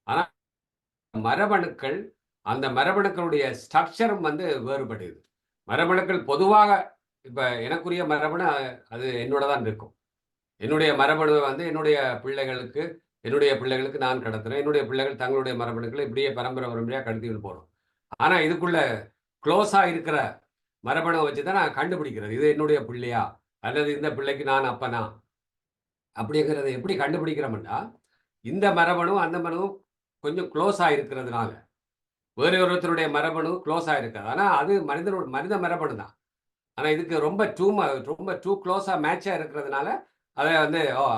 ஆனா மரபணுக்கள், அந்த மரபணுக்களுடைய ஸ்ட்ரக்சரும் வேறுபடுது. மரபணுக்கள் பொதுவாக இப்ப எனக்குரிய மரபணு அது என்னோட தான் இருக்கும். என்னுடைய மரபணு என்னுடைய பிள்ளைகளுக்கு நான் கடத்துறேன். என்னுடைய பிள்ளைகள் தங்களுடைய மரபணுக்களை இப்படியே பரம்பரையா கடத்திட்டு போறோம். ஆனா இதுக்குள்ள க்ளோஸா இருக்கிற மரபணு வச்சுதான் நான் கண்டுபிடிக்கிறது. இது என்னுடைய பிள்ளையா அல்லது இந்த பிள்ளைக்கு நான் அப்பனா அப்படிங்கிறத எப்படி கண்டுபிடிக்கிறோம்னா, இந்த மரபணு அந்த மரபணு கொஞ்சம் க்ளோஸா இருக்கிறதுனால. வேறு ஒருத்தருடைய மரபணு க்ளோஸா இருக்காது. ஆனா அது மனித மரபணு தான். ஆனா இதுக்கு ரொம்ப டூ க்ளோஸா மேட்சா இருக்கிறதுனால அதை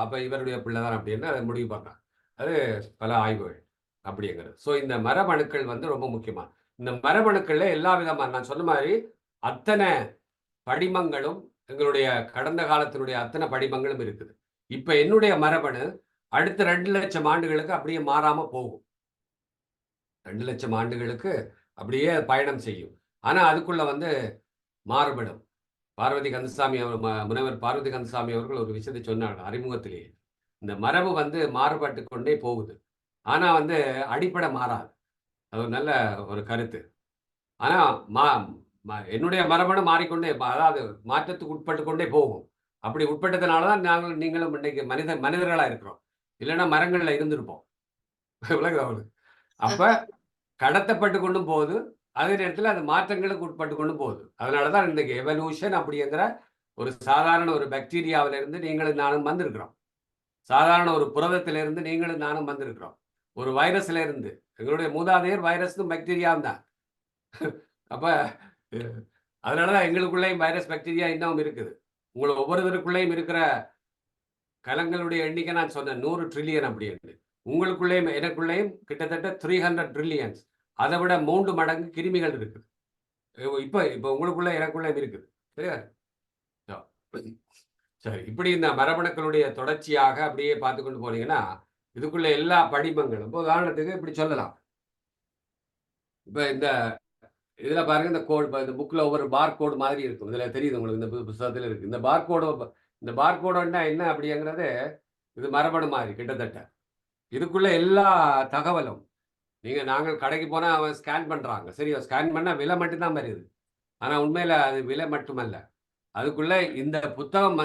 அப்ப இவருடைய பிள்ளை தான் அப்படின்னு அதை முடிவு பண்றாங்க. அது பல ஆய்வுகள் அப்படிங்கிறது. ஸோ இந்த மரபணுக்கள் ரொம்ப முக்கியமா. இந்த மரபணுக்கள்ல எல்லா விதமான நான் சொன்ன மாதிரி அத்தனை படிமங்களும், எங்களுடைய கடந்த காலத்தினுடைய அத்தனை படிமங்களும் இருக்குது. இப்ப என்னுடைய மரபணு அடுத்த 2 லட்சம் ஆண்டுகளுக்கு அப்படியே மாறாம போகும். 2 லட்சம் ஆண்டுகளுக்கு அப்படியே பயணம் செய்யும். ஆனா அதுக்குள்ள மாறுபடும். முனைவர் பார்வதி கந்தசாமி அவர்கள் ஒரு விஷயத்தை சொன்னாங்க அறிமுகத்திலேயே. இந்த மரபு மாறுபட்டு கொண்டே போகுது. ஆனா அடிப்படை மாறாது. அது ஒரு நல்ல ஒரு கருத்து. ஆனா என்னுடைய மரபணு மாறிக்கொண்டே, அதாவது மாற்றத்துக்கு உட்பட்டு கொண்டே போகும். அப்படி உட்பட்டதுனால தான் நீங்களும் இன்னைக்கு மனிதர்களா இருக்கிறோம். இல்லைன்னா மரங்கள்ல இருந்திருப்போம். அப்ப கடத்தப்பட்டு கொண்டும் போகுது, அதே நேரத்தில் அது மாற்றங்களுக்கு உட்பட்டு கொண்டு போகுது. அதனாலதான் இன்னைக்கு எவல்யூஷன் அப்படிங்கிற ஒரு சாதாரண ஒரு பாக்டீரியாவில இருந்து நீங்களும் நானும் வந்திருக்கிறோம். சாதாரண ஒரு புரதத்திலிருந்து நீங்களும் நானும் வந்திருக்கிறோம். ஒரு வைரஸ்ல இருந்து எங்களுடைய மூதாதையர் வைரஸும் பாக்டீரியாவும் தான். அப்ப அதனாலதான் எங்களுக்குள்ளேயும் வைரஸ் பாக்டீரியா இன்னும் இருக்குது. உங்களுக்கு ஒவ்வொருவருக்குள்ளேயும் இருக்கிற கலங்களுடைய எண்ணிக்கை நான் சொன்னேன் 100 ட்ரில்லியன் அப்படின்னு. உங்களுக்குள்ளேயும் எனக்குள்ளேயும் கிட்டத்தட்ட 300 ட்ரில்லியன்ஸ், அதை விட 3 மடங்கு கிருமிகள் இருக்குது. இப்ப உங்களுக்குள்ள எனக்குள்ள இருக்குது. சரியா? சரி, இப்படி இந்த மரபணுக்களுடைய தொடர்ச்சியாக அப்படியே பார்த்து கொண்டு போனீங்கன்னா இதுக்குள்ள எல்லா படிமங்களும், உதாரணத்துக்கு இப்படி சொல்லலாம். இப்ப இந்த இதுல பாருங்க, இந்த கோடு, இந்த புக்ல ஒவ்வொரு பார் கோடு மாதிரி இருக்கும். இதுல தெரியுது உங்களுக்கு, இந்த புத்தகத்துல இருக்கு. இந்த பார் கோடுன்னா என்ன அப்படிங்கிறது, இது மரபணு மாதிரி கிட்டத்தட்ட. இதுக்குள்ள எல்லா தகவலும் நாங்கள் கடைக்கு போனா அவன் ஸ்கேன் பண்றாங்க. சரி, ஸ்கேன் பண்ணா விலை மட்டும்தான் வருது. ஆனா உண்மையில அது விலை மட்டுமல்ல. அதுக்குள்ள இந்த புத்தகம்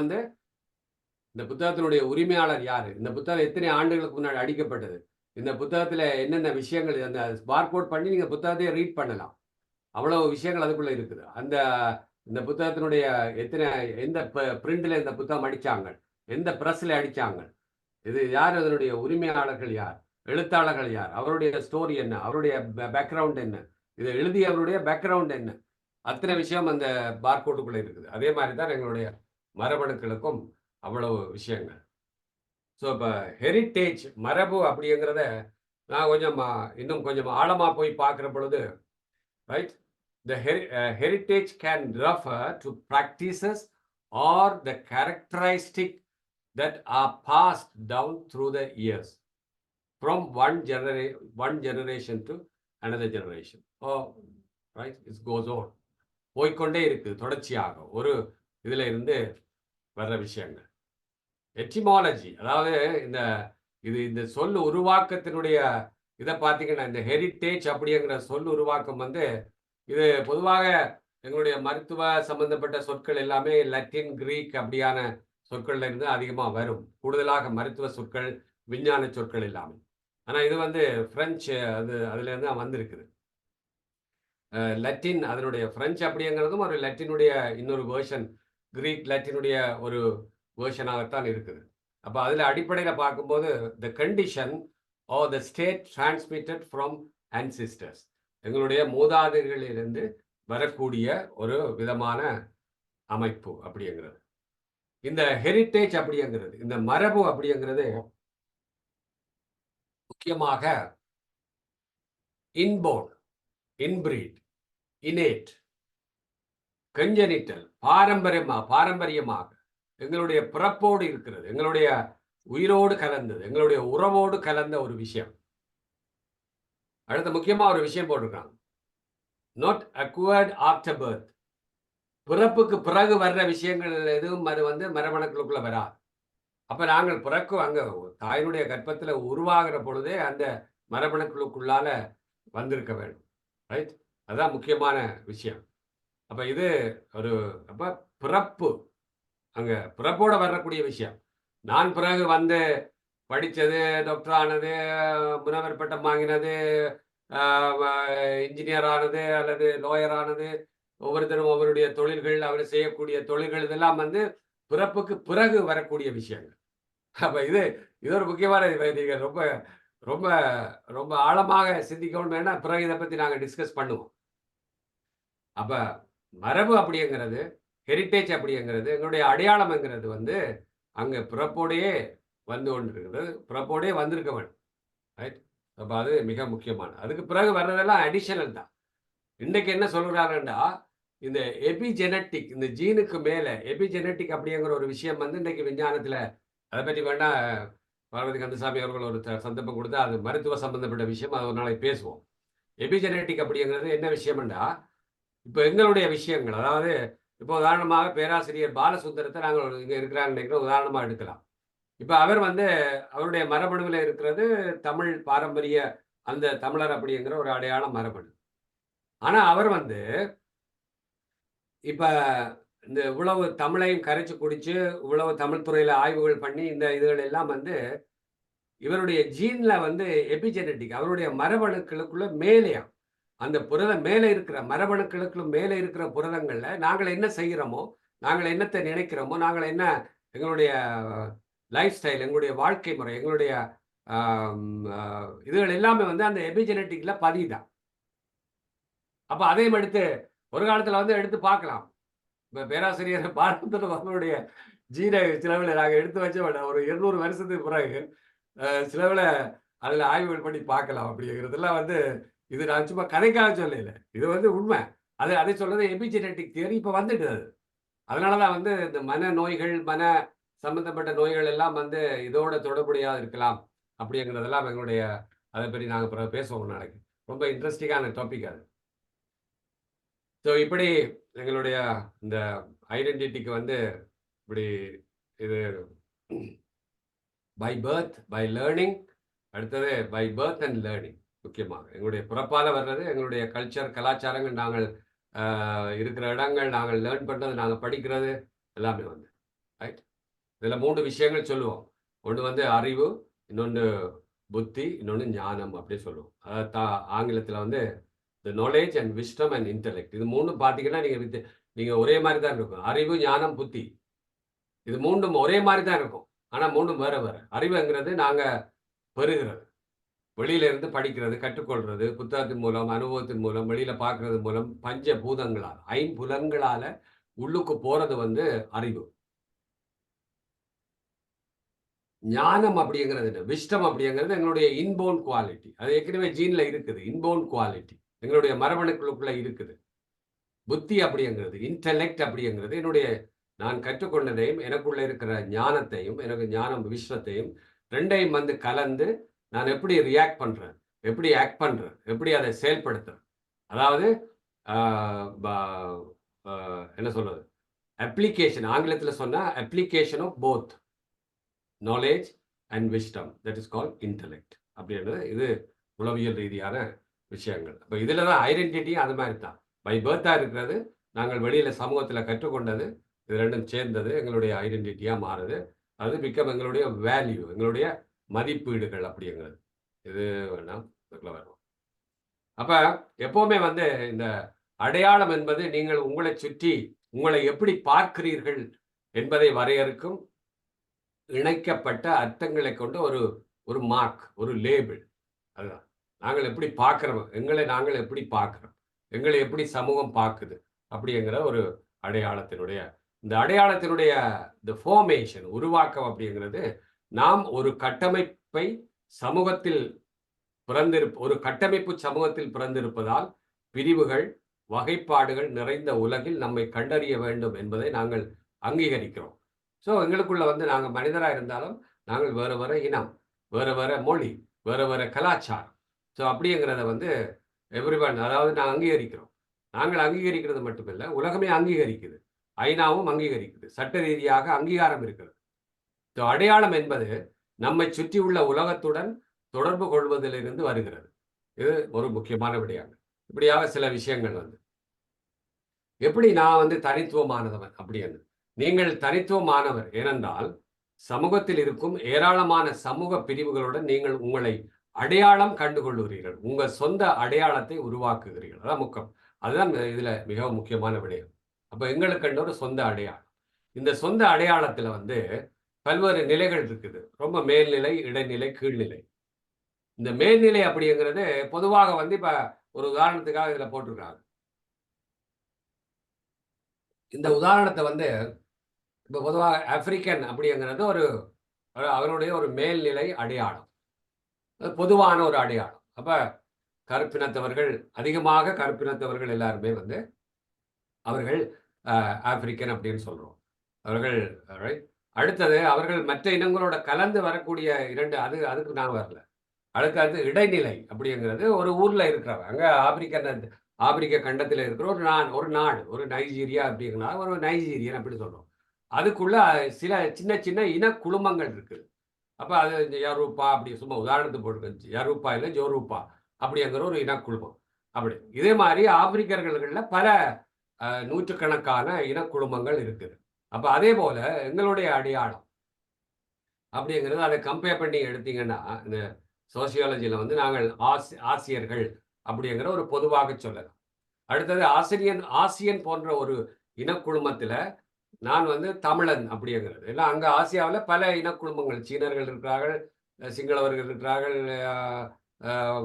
இந்த புத்தகத்தினுடைய உரிமையாளர் யாரு, இந்த புத்தகம் எத்தனை ஆண்டுகளுக்கு முன்னாடி அடிக்கப்பட்டது, இந்த புத்தகத்துல என்னென்ன விஷயங்கள், அந்த பார்கோட் பண்ணி நீங்க புத்தகத்தையே ரீட் பண்ணலாம். அவ்வளவு விஷயங்கள் அதுக்குள்ள இருக்குது. இந்த புத்தகத்தினுடைய எந்த பிரிண்ட்ல இந்த புத்தகம் அடிச்சாங்க, எந்த பிரஸ்ல அடிச்சாங்க, இது யார், அதனுடைய உரிமையாளர்கள் யார், எழுத்தாளர்கள் யார், அவருடைய ஸ்டோரி என்ன, அவருடைய பேக்ரவுண்ட் என்ன, இதை எழுதியவருடைய பேக்ரவுண்ட் என்ன, அத்தனை விஷயம் அந்த பார்கோடுக்குள்ள இருக்குது. அதே மாதிரி தான் எங்களுடைய மரபணுக்களுக்கும் அவ்வளவு விஷயங்கள். ஸோ இப்போ ஹெரிட்டேஜ், மரபு அப்படிங்கிறத நான் இன்னும் கொஞ்சம் ஆழமா போய் பார்க்குற பொழுது, right, the heritage can refer to practices or the characteristic that are passed down through the years from one generation to another generation. Right? It's goes on. போய்க்கொண்டே இருக்குது தொடர்ச்சியாக ஒரு இதுல இருந்து வர்ற விஷயங்கள். எட்டிமாலஜி, அதாவது இந்த இந்த சொல் உருவாக்கத்தினுடைய இதை பார்த்தீங்கன்னா, இந்த ஹெரிட்டேஜ் அப்படிங்கிற சொல் உருவாக்கம் வந்து இது பொதுவாக எங்களுடைய மருத்துவ சம்பந்தப்பட்ட சொற்கள் எல்லாமே லத்தீன், கிரீக் அப்படியான சொற்கள்ல இருந்து அதிகமா வரும். கூடுதலாக மருத்துவ சொற்கள், விஞ்ஞான சொற்கள் எல்லாமே. ஆனா இது வந்து பிரெஞ்சு அதுல இருந்து தான் வந்திருக்குது. லத்தீன் அதனுடைய பிரெஞ்சு அப்படிங்கிறதும் ஒரு லத்தீனுடைய இன்னொரு வேர்ஷன், கிரீக் லத்தீனுடைய ஒரு வேர்ஷனாகத்தான் இருக்குது. அப்ப அதுல அடிப்படையில பார்க்கும்போது the condition R the state transmitted from ancestors, எங்களுடைய மூதாதையர்களிலிருந்து வரக்கூடிய ஒரு விதமான அமைப்பு அப்படிங்கிறது. இந்த ஹெரிட்டேஜ் அப்படிங்கிறது, இந்த மரபு அப்படிங்கிறது முக்கியமாக இன்போர்ன், இன்பிரீட், இன்னேட், கன்ஜெனிட்டல், பாரம்பரியமாக எங்களுடைய பிறப்போடு இருக்கிறது, எங்களுடைய உயிரோடு கலந்தது, எங்களுடைய உறவோடு கலந்த ஒரு விஷயம். அடுத்த முக்கியமா ஒரு விஷயம் போட்டிருக்காங்க, நாட் அக்வயர்ட் ஆஃப்டர் பர்த். பிறப்புக்கு பிறகு வர்ற விஷயங்கள் எதுவும் அது வந்து மரபணுக்களுக்குள்ள வராது. அப்ப நாங்கள் அங்க தாயினுடைய கர்ப்பத்துல உருவாகிற பொழுதே அந்த மரபணுக்களுக்குள்ளால வந்திருக்க வேண்டும். ரைட்? அதுதான் முக்கியமான விஷயம். அப்ப இது ஒரு பிறப்பு அங்க பிறப்போட வரக்கூடிய விஷயம். நான் பிறகு வந்து படித்தது, டாக்டர் ஆனது, முனைவர் பட்டம் வாங்கினது, இன்ஜினியர் ஆனது அல்லது லாயர் ஆனது, ஒவ்வொருத்தரும் அவருடைய தொழில்கள், அவர் செய்யக்கூடிய தொழில்கள் இதெல்லாம் வந்து பிறப்புக்கு பிறகு வரக்கூடிய விஷயங்கள். அப்ப இது ஒரு முக்கியமான நீங்க ரொம்ப ரொம்ப ரொம்ப ஆழமாக சிந்திக்கணும். வேணா பிறகு இதை பத்தி நாங்க டிஸ்கஸ் பண்ணுவோம். அப்ப மரபு அப்படிங்கிறது, ஹெரிட்டேஜ் அப்படிங்கிறது, எங்களுடைய அடையாளம்ங்கிறது வந்து அங்க பிறப்போடையே வந்து கொண்டிருக்கிறது, பிறப்போடையே வந்திருக்க வேண்டும். ரைட்? அப்ப அது மிக முக்கியமானது. அதுக்கு பிறகு வர்றதெல்லாம் அடிஷனல் தான். இன்னைக்கு என்ன சொல்கிறாருன்னா, இந்த எபிஜெனட்டிக், இந்த ஜீனுக்கு மேல எபிஜெனட்டிக் அப்படிங்கிற ஒரு விஷயம் வந்து இன்னைக்கு விஞ்ஞானத்துல, அதை பற்றி வேணா பார்வதி கந்தசாமி அவர்கள் ஒரு சந்தர்ப்பம் கொடுத்தா, அது மருத்துவ சம்பந்தப்பட்ட விஷயம், அது ஒரு நாளைக்கு பேசுவோம். எபிஜெனட்டிக் அப்படிங்கிறது என்ன விஷயம்னா, இப்போ எங்களுடைய விஷயங்கள், அதாவது இப்போ உதாரணமாக பேராசிரியர் பாலசுந்தரத்தை நாங்கள் இங்கே இருக்கிறாங்க உதாரணமா எடுக்கலாம். இப்ப அவர் வந்து அவருடைய மரபணுவில் இருக்கிறது தமிழ் பாரம்பரிய அந்த தமிழர் அப்படிங்கிற ஒரு அடையாள மரபணு. ஆனா அவர் வந்து இப்ப இந்த இவ்வளவு தமிழையும் கரைச்சு குடிச்சு இவ்வளவு தமிழ் துறையில ஆய்வுகள் பண்ணி இந்த இதுகள் எல்லாம் வந்து இவருடைய ஜீன்ல வந்து எபிஜெனட்டிக், அவருடைய மரபணுக்களுக்குள்ள மேலேயா அந்த புரதம் மேலே இருக்கிற மரபணுக்களுக்குள்ள மேலே இருக்கிற புரதங்கள்ல நாங்கள் என்ன செய்கிறோமோ, நாங்கள் என்னத்தை நினைக்கிறோமோ, நாங்கள் என்ன எங்களுடைய லைஃப் ஸ்டைல், எங்களுடைய வாழ்க்கை முறை, எங்களுடைய இதுகள் எல்லாமே வந்து அந்த எபிஜெனட்டிக்ல பதிதான். அப்ப அதையும் எடுத்து ஒரு காலத்துல வந்து எடுத்து பார்க்கலாம். இப்ப பேராசிரியர் பாரதத்தில் அவருடைய ஜீனை சிலவில் நாங்கள் எடுத்து வச்ச ஒரு 200 வருஷத்துக்கு பிறகு சிலவில் அதில் ஆய்வுகள் பண்ணி பார்க்கலாம் அப்படிங்கிறதுலாம் வந்து இது நான் சும்மா கதைக்காக சொல்லல, இது வந்து உண்மை. அதை சொல்றது எபிஜெனட்டிக் தியரி இப்ப வந்துட்டு. அதனாலதான் வந்து இந்த மன நோய்கள், மன சம்பந்தப்பட்ட நோய்கள் எல்லாம் வந்து இதோட தொடர்புடையாக இருக்கலாம் அப்படிங்கிறதெல்லாம் எங்களுடைய அதை பற்றி நாங்கள் பிறகு பேசுவோம் நாளைக்கு. ரொம்ப இன்ட்ரெஸ்டிங்கான டாபிக் அது. ஸோ இப்படி எங்களுடைய இந்த ஐடென்டிட்டிக்கு வந்து இப்படி இது பை பர்த், பை லேர்னிங், அடுத்தது பை பர்த் அண்ட் லேர்னிங். முக்கியமாக எங்களுடைய பிறப்பால வர்றது, எங்களுடைய கல்ச்சர், கலாச்சாரங்கள், நாங்கள் இருக்கிற இடங்கள், நாங்கள் லேர்ன் பண்ணுறது, நாங்கள் படிக்கிறது எல்லாமே வந்து ரைட். இதில் 3 விஷயங்கள் சொல்லுவோம். ஒன்று வந்து அறிவு, இன்னொன்று புத்தி, இன்னொன்று ஞானம் அப்படி சொல்லுவோம். அதாவது ஆங்கிலத்தில் வந்து the knowledge and wisdom and intellect. இது 3 பார்த்தீங்கன்னா நீங்கள் ஒரே மாதிரி தான் இருக்கும். அறிவு, ஞானம், புத்தி, இது 3 ஒரே மாதிரி தான் இருக்கும். ஆனால் 3 வேற வேற. அறிவுங்கிறது நாங்கள் பெறுகிறது, வெளியில இருந்து படிக்கிறது, கற்றுக்கொள்றது, புத்தகத்தின் மூலம், அனுபவத்தின் மூலம், வெளியில பார்க்கறது மூலம், பஞ்ச பூதங்களால், 5 புலன்களால உள்ளுக்கு போறது வந்து அறிவு. ஞானம் அப்படிங்கிறது என்ன? விஸ்டம் அப்படிங்கிறது எங்களுடைய இன்போன் குவாலிட்டி. அது ஏற்கனவே ஜீன்ல இருக்குது. இன்போன் குவாலிட்டி எங்களுடைய மரபணுக்களுக்குள்ள இருக்குது. புத்தி அப்படிங்கிறது, இன்டெலெக்ட் அப்படிங்கிறது என்னுடைய நான் கற்றுக்கொண்டதையும் எனக்குள்ள இருக்கிற ஞானத்தையும், எனக்கு ஞானம் விஸ்வத்தையும் 2ஐயும் வந்து கலந்து நான் எப்படி ரியாக்ட் பண்றேன், எப்படி ஆக்ட் பண்றேன், எப்படி அதை செயல்படுத்துறேன். அதாவது என்ன சொல்றது, அப்ளிகேஷன், ஆங்கிலத்தில் சொன்னா application of both knowledge and wisdom, that is call intellect அப்படின்றது. இது உளவியல் ரீதியான விஷயங்கள். அப்போ இதில் தான் ஐடென்டிட்டியும் அது மாதிரி தான். பை பர்த்தாக இருக்கிறது, நாங்கள் வெளியில் சமூகத்தில் கற்றுக்கொண்டது, இது ரெண்டும் சேர்ந்தது எங்களுடைய ஐடென்டிட்டியாக மாறுது. அது பிக்கம் எங்களுடைய வேல்யூ, எங்களுடைய மதிப்பீடுகள் அப்படிங்கிறது. இது வேணாம் இதுக்குள்ள வரும். அப்போ எப்போவுமே வந்து இந்த அடையாளம் என்பது நீங்கள் உங்களை சுற்றி உங்களை எப்படி பார்க்கிறீர்கள் என்பதை வரையறுக்கும் இணைக்கப்பட்ட அர்த்தங்களை கொண்ட ஒரு மார்க், ஒரு லேபிள். அதுதான் நாங்கள் எப்படி பார்க்கிறோம், எங்களை நாங்கள் எப்படி பார்க்கிறோம், எங்களை எப்படி சமூகம் பார்க்குது அப்படிங்கிற ஒரு அடையாளத்தினுடைய, இந்த அடையாளத்தினுடைய இந்த ஃபார்மேஷன், உருவாக்கம் அப்படிங்கிறது, நாம் ஒரு கட்டமைப்பை சமூகத்தில் ஒரு கட்டமைப்பு சமூகத்தில் பிறந்திருப்பதால் பிரிவுகள், வகைப்பாடுகள் நிறைந்த உலகில் நம்மை கண்டறிய வேண்டும் என்பதை நாங்கள் அங்கீகரிக்கிறோம். ஸோ எங்களுக்குள்ள வந்து நாங்கள் மனிதராக இருந்தாலும் நாங்கள் வேறு வேறு இனம், வேறு வேறு மொழி, வேறு வேறு கலாச்சாரம். ஸோ அப்படிங்கிறத வந்து எவ்ரிவன், அதாவது நாங்கள் அங்கீகரிக்கிறோம். நாங்கள் அங்கீகரிக்கிறது மட்டுமில்லை, உலகமே அங்கீகரிக்குது, ஐநாவும் அங்கீகரிக்குது, சட்ட ரீதியாக அங்கீகாரம் இருக்கிறது. ஸோ அடையாளம் என்பது நம்மை சுற்றி உள்ள உலகத்துடன் தொடர்பு கொள்வதிலிருந்து வருகிறது. இது ஒரு முக்கியமான விடயங்கள். இப்படியாக சில விஷயங்கள் வந்து எப்படி நான் வந்து தனித்துவமானவன் அப்படின்னு. நீங்கள் தனித்துவமானவர் ஏனென்றால் சமூகத்தில் இருக்கும் ஏராளமான சமூக பிரிவுகளுடன் நீங்கள் உங்களை அடையாளம் கண்டுகொள்ளுகிறீர்கள், உங்கள் சொந்த அடையாளத்தை உருவாக்குகிறீர்கள். அதான் முக்கியம். அதுதான் இதுல மிகவும் முக்கியமான விடயம். அப்ப எங்களுக்கு ஒரு சொந்த அடையாளம். இந்த சொந்த அடையாளத்துல வந்து பல்வேறு நிலைகள் இருக்குது. ரொம்ப மேல்நிலை, இடைநிலை, கீழ்நிலை. இந்த மேல்நிலை அப்படிங்கிறது பொதுவாக வந்து இப்ப ஒரு உதாரணத்துக்காக இதுல போட்டிருக்காங்க. இந்த உதாரணத்தை வந்து இப்ப பொதுவாக ஆப்பிரிக்கன் அப்படிங்கிறது அவருடைய ஒரு மேல்நிலை அடையாளம், பொதுவான ஒரு அடையாளம். அப்ப கருப்பினத்தவர்கள், அதிகமாக கருப்பினத்தவர்கள் எல்லாருமே வந்து அவர்கள் ஆப்பிரிக்கன் அப்படின்னு சொல்றோம். அவர்கள் அடுத்தது அவர்கள் மற்ற இனங்களோட கலந்து வரக்கூடிய அதுக்கு நான் வரல. அடுத்தது இடைநிலை அப்படிங்கிறது ஒரு ஊர்ல இருக்கிறவங்க, அங்க ஆப்பிரிக்க கண்டத்தில் இருக்கிற ஒரு நாடு, ஒரு நைஜீரியா அப்படிங்கிறா ஒரு நைஜீரியன் அப்படி சொல்றோம். அதுக்குள்ள சில சின்ன சின்ன இன குழுமங்கள் இருக்குது. அப்ப அது யரூப்பா அப்படி சும்மா உதாரணத்துக்கு போட்டு, யரூப்பா இல்லை ஜோரூப்பா அப்படிங்கிற ஒரு இனக்குழுமம். அப்படி இதே மாதிரி ஆப்பிரிக்கர்கள்ல பல நூற்றுக்கணக்கான இனக்குழுமங்கள் இருக்குது. அப்ப அதே போல எங்களுடைய அடையாளம் அப்படிங்கிறது அதை கம்பேர் பண்ணி எடுத்தீங்கன்னா, இந்த சோசியாலஜியில் வந்து நாங்கள் ஆசியர்கள் அப்படிங்கிற ஒரு பொதுவாக சொல்லலாம். அடுத்தது ஆசியன் போன்ற ஒரு இனக்குழுமத்தில் நான் வந்து தமிழன் அப்படிங்கிறது. ஏன்னா அங்கே ஆசியாவில் பல இனக்குழுமங்கள், சீனர்கள் இருக்கிறார்கள், சிங்களவர்கள் இருக்கிறார்கள்,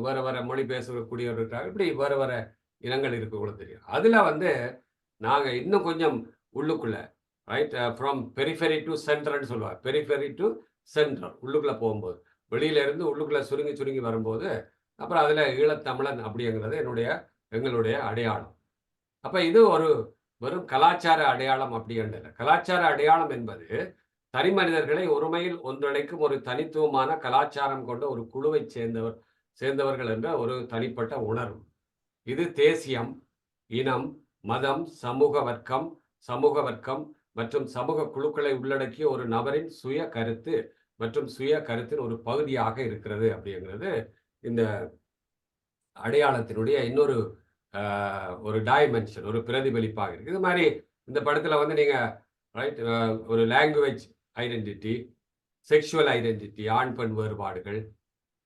வேறு வேறு மொழி பேசக்கூடியவர்கள் இருக்கிறார்கள், இப்படி வேறு வேறு இனங்கள் இருக்கக்கூட தெரியும். அதில் வந்து நாங்கள் இன்னும் கொஞ்சம் உள்ளுக்குள்ள ரைட் ஃப்ரம் பெரிஃபெரி டு சென்டர்ன்னு சொல்லுவார். பெரிஃபெரி டு சென்டர் உள்ளுக்குள்ளே போகும்போது, வெளியிலேருந்து உள்ளுக்குள்ளே சுருங்கி வரும்போது அப்புறம் அதில் ஈழத்தமிழன் அப்படிங்கிறது எங்களுடைய அடையாளம். அப்போ இது வெறும் கலாச்சார அடையாளம் அப்படின்றது. கலாச்சார அடையாளம் என்பது தனி மனிதர்களை ஒருமையில் ஒன்றிணைக்கும் ஒரு தனித்துவமான கலாச்சாரம் கொண்ட ஒரு குழுவை சேர்ந்தவர்கள் என்ற ஒரு தனிப்பட்ட உணர்வு. இது தேசியம், இனம், மதம், சமூக வர்க்கம் மற்றும் சமூக குழுக்களை உள்ளடக்கிய ஒரு நபரின் சுய கருத்து மற்றும் சுய கருத்தின் ஒரு பகுதியாக இருக்கிறது அப்படிங்கிறது இந்த அடையாளத்தினுடைய இன்னொரு ஒரு டைமென்ஷன், ஒரு பிரதிபலிப்பாக இருக்குது. இது மாதிரி இந்த படத்துல வந்து நீங்க ரைட் ஒரு லாங்குவேஜ் ஐடென்டிட்டி, செக்ஷுவல் ஐடென்டிட்டி, ஆண் பெண் வேறுபாடுகள்,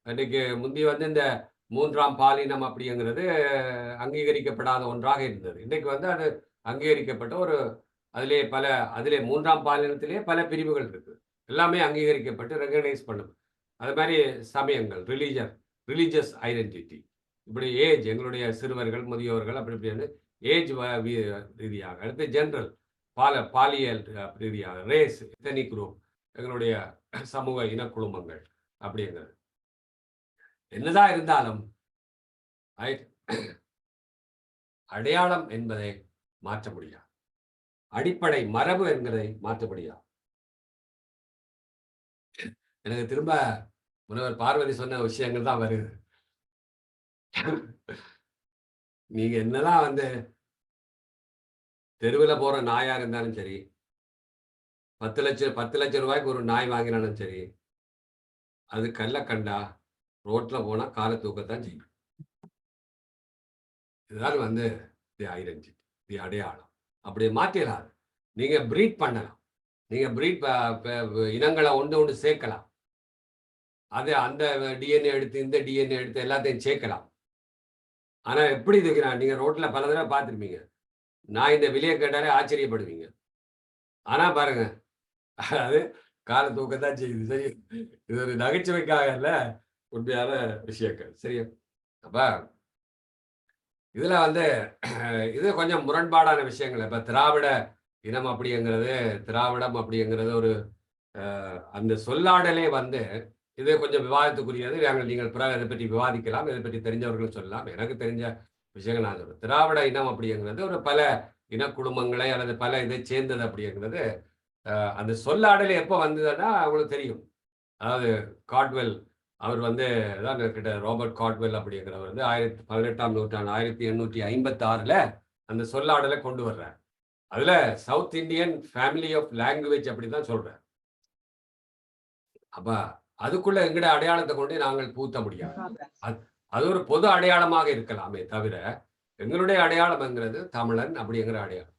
இன்னைக்கு முந்தி வந்து இந்த 3ஆம் பாலினம் அப்படிங்கிறது அங்கீகரிக்கப்படாத ஒன்றாக இருந்தது. இன்னைக்கு வந்து அது அங்கீகரிக்கப்பட்ட அதிலே 3ஆம் பாலினத்திலே பல பிரிவுகள் இருக்கு. எல்லாமே அங்கீகரிக்கப்பட்டு ரெகனைஸ் பண்ணும். அது மாதிரி சமயங்கள், ரிலீஜியஸ் ஐடென்டிட்டி, இப்படி ஏஜ், எங்களுடைய சிறுவர்கள், முதியோர்கள் அப்படி இப்படின்னு ஏஜ் ரீதியாக, அடுத்து ஜென்ரல் பாலியல் ரீதியாக, ரேஸ், எத்தனிக் குரூப், எங்களுடைய சமூக இனக்குழுமங்கள் அப்படிங்கிறது. என்னதான் இருந்தாலும் அடையாளம் என்பதை மாற்ற முடியாது. அடிப்படை மரபு என்கிறதை மாற்ற முடியாது. எனக்கு திரும்ப முனைவர் பார்வதி சொன்ன விஷயங்கள் தான் வருது. நீங்க என்னதான் வந்து தெருவில் போற நாயா இருந்தாலும் சரி, 10 லட்சம் ரூபாய்க்கு ஒரு நாய் வாங்கினாலும் சரி, அது கல்ல கண்டா ரோட்ல போனா காலை தூக்கத்தான் செய்யும். இதுதான் வந்து தி ஐடென்டிட்டி, தி அடையாளம். அப்படி மாத்திடலாம். நீங்க பிரீட் பண்ணலாம். நீங்க பிரீட் இனங்களை ஒன்று சேர்க்கலாம். அது அந்த டிஎன்ஏ எடுத்து இந்த டிஎன்ஏ எடுத்து எல்லாத்தையும் சேர்க்கலாம். ஆனா எப்படி இருக்கிறான் நீங்க ரோட்ல பல தடவை பார்த்துருப்பீங்க. நான் இந்த வெளியே கேட்டாலே ஆச்சரியப்படுவீங்க. ஆனா பாருங்க, அது காலை தூக்கத்தான் செய்யுது. சரி, இது ஒரு நகைச்சுவைக்காக இல்ல, உண்மையான விஷயங்கள். சரியா? அப்ப இதுல வந்து இது கொஞ்சம் முரண்பாடான விஷயங்கள். இப்ப திராவிட இனம் அப்படிங்கிறது, திராவிடம் அப்படிங்கிறது ஒரு அந்த சொல்லாடலே வந்து இது கொஞ்சம் விவாதத்துக்குரியது. நீங்கள் பிறகு இதை பற்றி விவாதிக்கலாம். இதை பற்றி தெரிஞ்சவர்கள் சொல்லலாம். எனக்கு தெரிஞ்ச விஷயங்கள் நான் சொல்றேன். திராவிட இனம் அப்படிங்கிறது ஒரு பல இனக்குழுமங்களை அல்லது பல இதை சேர்ந்தது அப்படிங்கிறது. அந்த சொல்லாடலே எப்போ வந்ததுன்னா அவங்களுக்கு தெரியும். அதாவது காட்வெல் அவர் வந்து தான் கிட்ட ராபர்ட் காட்வெல் அப்படிங்கிறவர் வந்து 18ஆம் நூற்றாண்டு 1856ல் அந்த சொல்லாடலை கொண்டு வர்றார். அதுல south Indian family of language அப்படிதான் சொல்றார். அப்ப அதுக்குள்ள எங்கட அடையாளத்தை கொண்டு நாங்கள் பூத்த முடியாது. அது ஒரு பொது அடையாளமாக இருக்கலாமே தவிர எங்களுடைய அடையாளம்ங்கிறது தமிழன் அப்படிங்கிற அடையாளம்.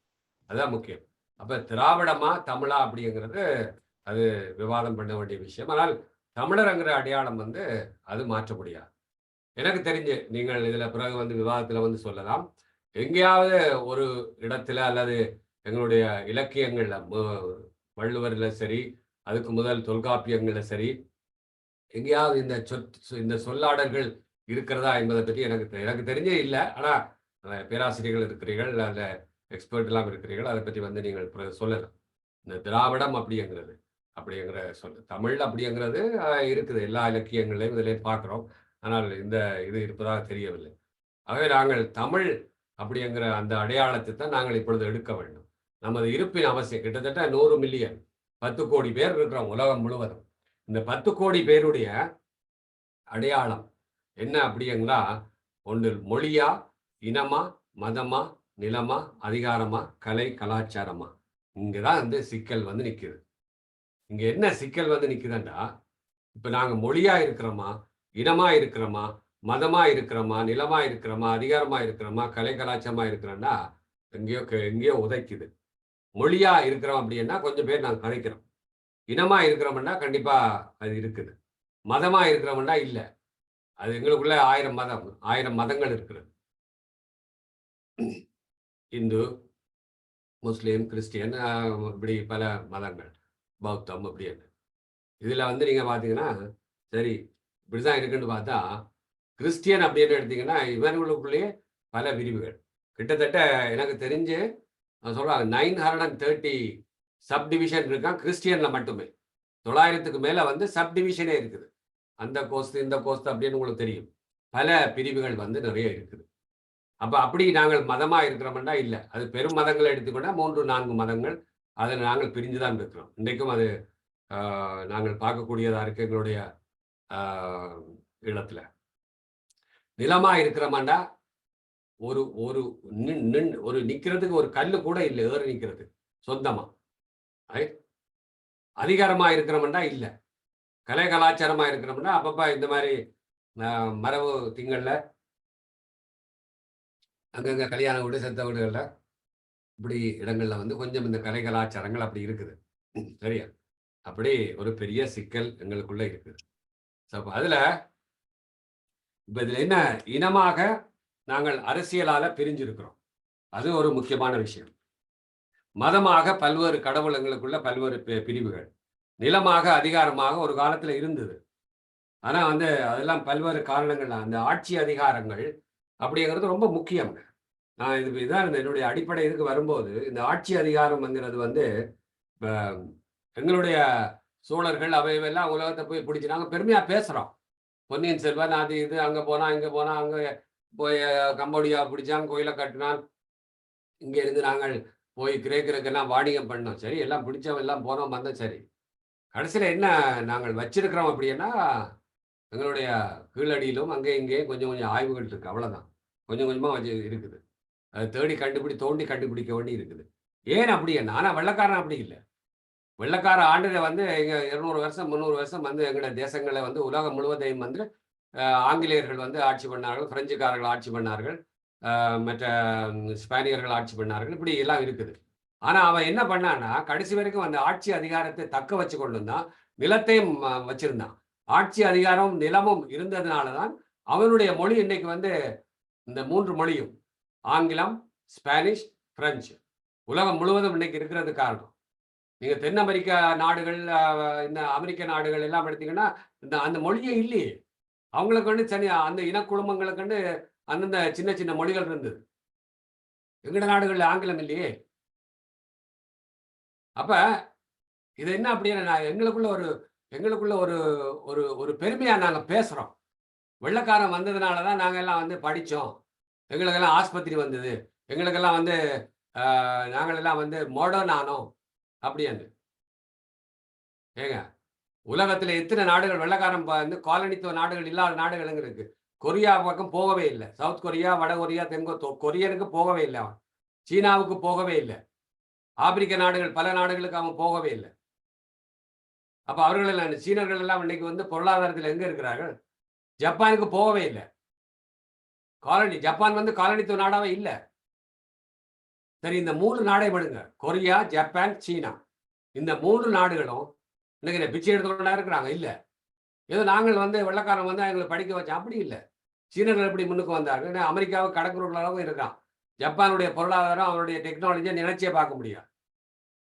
அதுதான் முக்கியம். அப்ப திராவிடமா தமிழா அப்படிங்கிறது அது விவாதம் பண்ண வேண்டிய விஷயம். ஆனால் தமிழர்ங்கிற அடையாளம் வந்து அது மாற்ற முடியாது. எனக்கு தெரிஞ்சு நீங்கள் இதுல பிறகு வந்து விவாதத்துல வந்து சொல்லலாம். எங்கேயாவது ஒரு இடத்துல அல்லது எங்களுடைய இலக்கியங்கள்ல வள்ளுவர்ல சரி, அதுக்கு முதல் தொல்காப்பியங்கள்ல சரி, எங்கேயாவது இந்த சொல்லாடல்கள் இருக்கிறதா என்பதை பற்றி எனக்கு தெரிஞ்சே இல்லை. ஆனா பேராசிரியர்கள் இருக்கிறீர்கள், அந்த எக்ஸ்பர்ட் எல்லாம் இருக்கிறீர்கள், அதை பற்றி வந்து நீங்கள் சொல்லலாம். இந்த திராவிடம் அப்படிங்கிற தமிழ் அப்படிங்கிறது இருக்குது. எல்லா இலக்கியங்களையும் இதிலையும் பார்க்குறோம். ஆனால் இந்த இது இருப்பதாக தெரியவில்லை. ஆகவே நாங்கள் தமிழ் அப்படிங்கிற அந்த அடையாளத்தை தான் நாங்கள் இப்பொழுது எடுக்க வேண்டும். நமது இருப்பின் அவசியம். கிட்டத்தட்ட 100 மில்லியன் 10 கோடி பேர் இருக்கிறோம் உலகம் முழுவதும். இந்த 10 கோடி பேருடைய அடையாளம் என்ன அப்படிங்களா? ஒன்று மொழியா, இனமா, மதமா, நிலமா, அதிகாரமா, கலை, கலாச்சாரமா? இங்கதான் வந்து சிக்கல் வந்து நிக்குது. இங்க என்ன சிக்கல் வந்து நிக்குதுன்னா, இப்ப நாங்க மொழியா இருக்கிறோமா, இனமா இருக்கிறோமா, மதமா இருக்கிறோமா, நிலமா இருக்கிறோமா, அதிகாரமா இருக்கிறோமா, கலை கலாச்சாரமா இருக்கிறோம்னா எங்கேயோ உதைக்குது. மொழியா இருக்கிறோம் அப்படின்னா கொஞ்சம் பேர் நாங்கள் கதைக்கிறோம். இனமா இருக்கிறோம்னா கண்டிப்பா அது இருக்குது. மதமா இருக்கிறோம்னா இல்ல. அது எங்களுக்குள்ள 1000 மதங்கள் இருக்கிறது. இந்து, முஸ்லீம், கிறிஸ்டியன், இப்படி பல மதங்கள், பௌத்தம் அப்படின்னு. இதுல வந்து நீங்க பாத்தீங்கன்னா சரி இப்படிதான் இருக்குன்னு பார்த்தா, கிறிஸ்டியன் அப்படின்னு எடுத்தீங்கன்னா இவர்களுக்குள்ளேயே பல பிரிவுகள். கிட்டத்தட்ட எனக்கு தெரிஞ்சு சொல்றாங்க 930 சப்டிவிஷன் இருக்கான் கிறிஸ்டியன்ல மட்டுமே. 900க்கு மேல வந்து சப்டிவிஷனே இருக்குது. அந்த கோஸ்ட் இந்த கோஸ்ட் அப்படின்னு உங்களுக்கு தெரியும். பல பிரிவுகள் வந்து நிறைய இருக்குது. அப்ப அப்படி நாங்கள் மதமா இருக்கிறோம்னா இல்லை. அது பெரும் மதங்களை எடுத்துக்கொண்டா 3-4 மதங்கள் அதில் நாங்கள் பிரிஞ்சுதான் இருக்கிறோம். இன்றைக்கும் அது நாங்கள் பார்க்கக்கூடியதா இருக்கு எங்களுடைய இடத்துல. நிலமா இருக்கிறோமாண்டா ஒரு ஒரு ஒரு நிக்கிறதுக்கு ஒரு கல்லு கூட இல்லை ஏறி நிக்கிறதுக்கு சொந்தமா. அதிகாரமா இருக்கிறோம்னா இல்லை. கலை கலாச்சாரமா இருக்கிறோம்னா அப்பப்ப இந்த மாதிரி மரபு திங்கள்ல அங்கங்க கல்யாண வீடு செத்த வீடுகள்ல இப்படி இடங்கள்ல வந்து கொஞ்சம் இந்த கலை கலாச்சாரங்கள் அப்படி இருக்குது. சரியா? அப்படி ஒரு பெரிய சிக்கல் எங்களுக்குள்ள இருக்குது. அதுல இப்ப இதுல என்ன இனமாக நாங்கள் அரசியலால பிரிஞ்சிருக்கிறோம். அது ஒரு முக்கியமான விஷயம். மதமாக பல்வேறு கடவுள் எங்களுக்குள்ள பல்வேறு பிரிவுகள். நிலமாக அதிகாரமாக ஒரு காலத்துல இருந்தது. ஆனா வந்து அதெல்லாம் பல்வேறு காரணங்கள். அந்த ஆட்சி அதிகாரங்கள் அப்படிங்கிறது ரொம்ப முக்கியம். நான் இதான் என்னுடைய அடிப்படை இதுக்கு வரும்போது இந்த ஆட்சி அதிகாரம்ங்கிறது வந்து எங்களுடைய சோழர்கள் அவையெல்லாம் உலகத்தை போய் பிடிச்சி நாங்கள் பெருமையா பேசுறோம். பொன்னியின் செல்வன் அது இது அங்க போனா இங்க போனா அங்க போய் கம்போடியா பிடிச்சான், கோயிலை கட்டினான், இங்க இருந்து நாங்கள் போய் கிரேக்கருக்கெல்லாம் வாணிகம் பண்ணோம். சரி, எல்லாம் பிடிச்சவன் எல்லாம் போனோம் வந்தோம். சரி, கடைசியில என்ன நாங்கள் வச்சிருக்கிறோம் அப்படின்னா எங்களுடைய கீழடியிலும் அங்கே இங்கேயும் கொஞ்சம் கொஞ்சம் ஆய்வுகள் இருக்கு. அவ்வளவுதான். கொஞ்சம் கொஞ்சமாக வச்சு இருக்குது. அதை தேடி தோண்டி கண்டுபிடிக்க வேண்டி இருக்குது. ஏன் அப்படி என்ன? ஆனால் வெள்ளைக்காரன் அப்படி இல்லை. வெள்ளைக்கார ஆண்டுல வந்து எங்க 200 வருஷம் 300 வருஷம் வந்து எங்களோட தேசங்களை வந்து உலகம் முழுவதையும் வந்து ஆங்கிலேயர்கள் வந்து ஆட்சி பண்ணார்கள், பிரெஞ்சுக்காரர்கள் ஆட்சி பண்ணார்கள், மற்ற ஸ்பானியர்கள் ஆட்சி பண்ணார்கள், இப்படி எல்லாம் இருக்குது. ஆனா அவன் என்ன பண்ணான்னா கடைசி வரைக்கும் அந்த ஆட்சி அதிகாரத்தை தக்க வச்சு கொண்டு தான் நிலத்தையும் வச்சிருந்தான். ஆட்சி அதிகாரம் நிலமும் இருந்ததுனால தான் அவனுடைய மொழி இன்னைக்கு வந்து இந்த 3 மொழியும் ஆங்கிலம், ஸ்பானிஷ், பிரெஞ்சு உலகம் முழுவதும் இன்னைக்கு இருக்கிறது காரணம். நீங்க தென் அமெரிக்கா நாடுகள், இந்த அமெரிக்க நாடுகள் எல்லாம் எடுத்தீங்கன்னா அந்த மொழியே இல்லையே. அவங்களுக்கு வந்து தனியா அந்த இனக்குழுமங்களுக்கு வந்து அந்தந்த சின்ன சின்ன மொழிகள் இருந்தது. எங்கட நாடுகள்ல ஆங்கிலம் இல்லையே. அப்ப இது என்ன அப்படின்னா எங்களுக்குள்ள ஒரு ஒரு ஒரு பெருமையா நாங்க பேசுறோம். வெள்ளைக்காரன் வந்ததுனால தான் நாங்க எல்லாம் வந்து படிச்சோம். எங்களுக்கெல்லாம் ஆஸ்பத்திரி வந்தது. எங்களுக்கெல்லாம் வந்து நாங்களெல்லாம் வந்து மாடர்ன் ஆனோம் அப்படின்னு. ஏங்க உலகத்துல எத்தனை நாடுகள் வெள்ளைக்காரன் வந்து காலனித்துவ நாடுகள் இல்லாத நாடுகள் இருக்கு. கொரியா பக்கம் போகவே இல்லை. சவுத் கொரியா, வட கொரியா, கொரியனுக்கு போகவே இல்லை அவன். சீனாவுக்கு போகவே இல்லை. ஆப்பிரிக்க நாடுகள் பல நாடுகளுக்கு அவன் போகவே இல்லை. அப்ப அவர்கள் எல்லாம் சீனர்கள் எல்லாம் இன்னைக்கு வந்து பொருளாதாரத்தில் எங்க இருக்கிறார்கள்? ஜப்பானுக்கு போகவே இல்லை. ஜப்பான் வந்து காலனித்துவ நாடாவே இல்லை. சரி, இந்த 3 நாடை விடுங்க. கொரியா, ஜப்பான், சீனா, இந்த 3 நாடுகளும் இன்னைக்கு பிச்சை எடுத்துக்கொண்டா இருக்கிறாங்க. இல்ல ஏதோ நாங்கள் வந்து வெள்ளைக்காரன் வந்து எங்களை படிக்க வச்சோம், அப்படி இல்லை. சீனர்கள் எப்படி முன்னுக்கு வந்தார்கள்? ஏன்னா அமெரிக்காவுக்கு கடற்கரை அளவுக்கு இருக்கான். ஜப்பானுடைய பொருளாதாரம், அவருடைய டெக்னாலஜியை நினைச்சே பார்க்க முடியாது.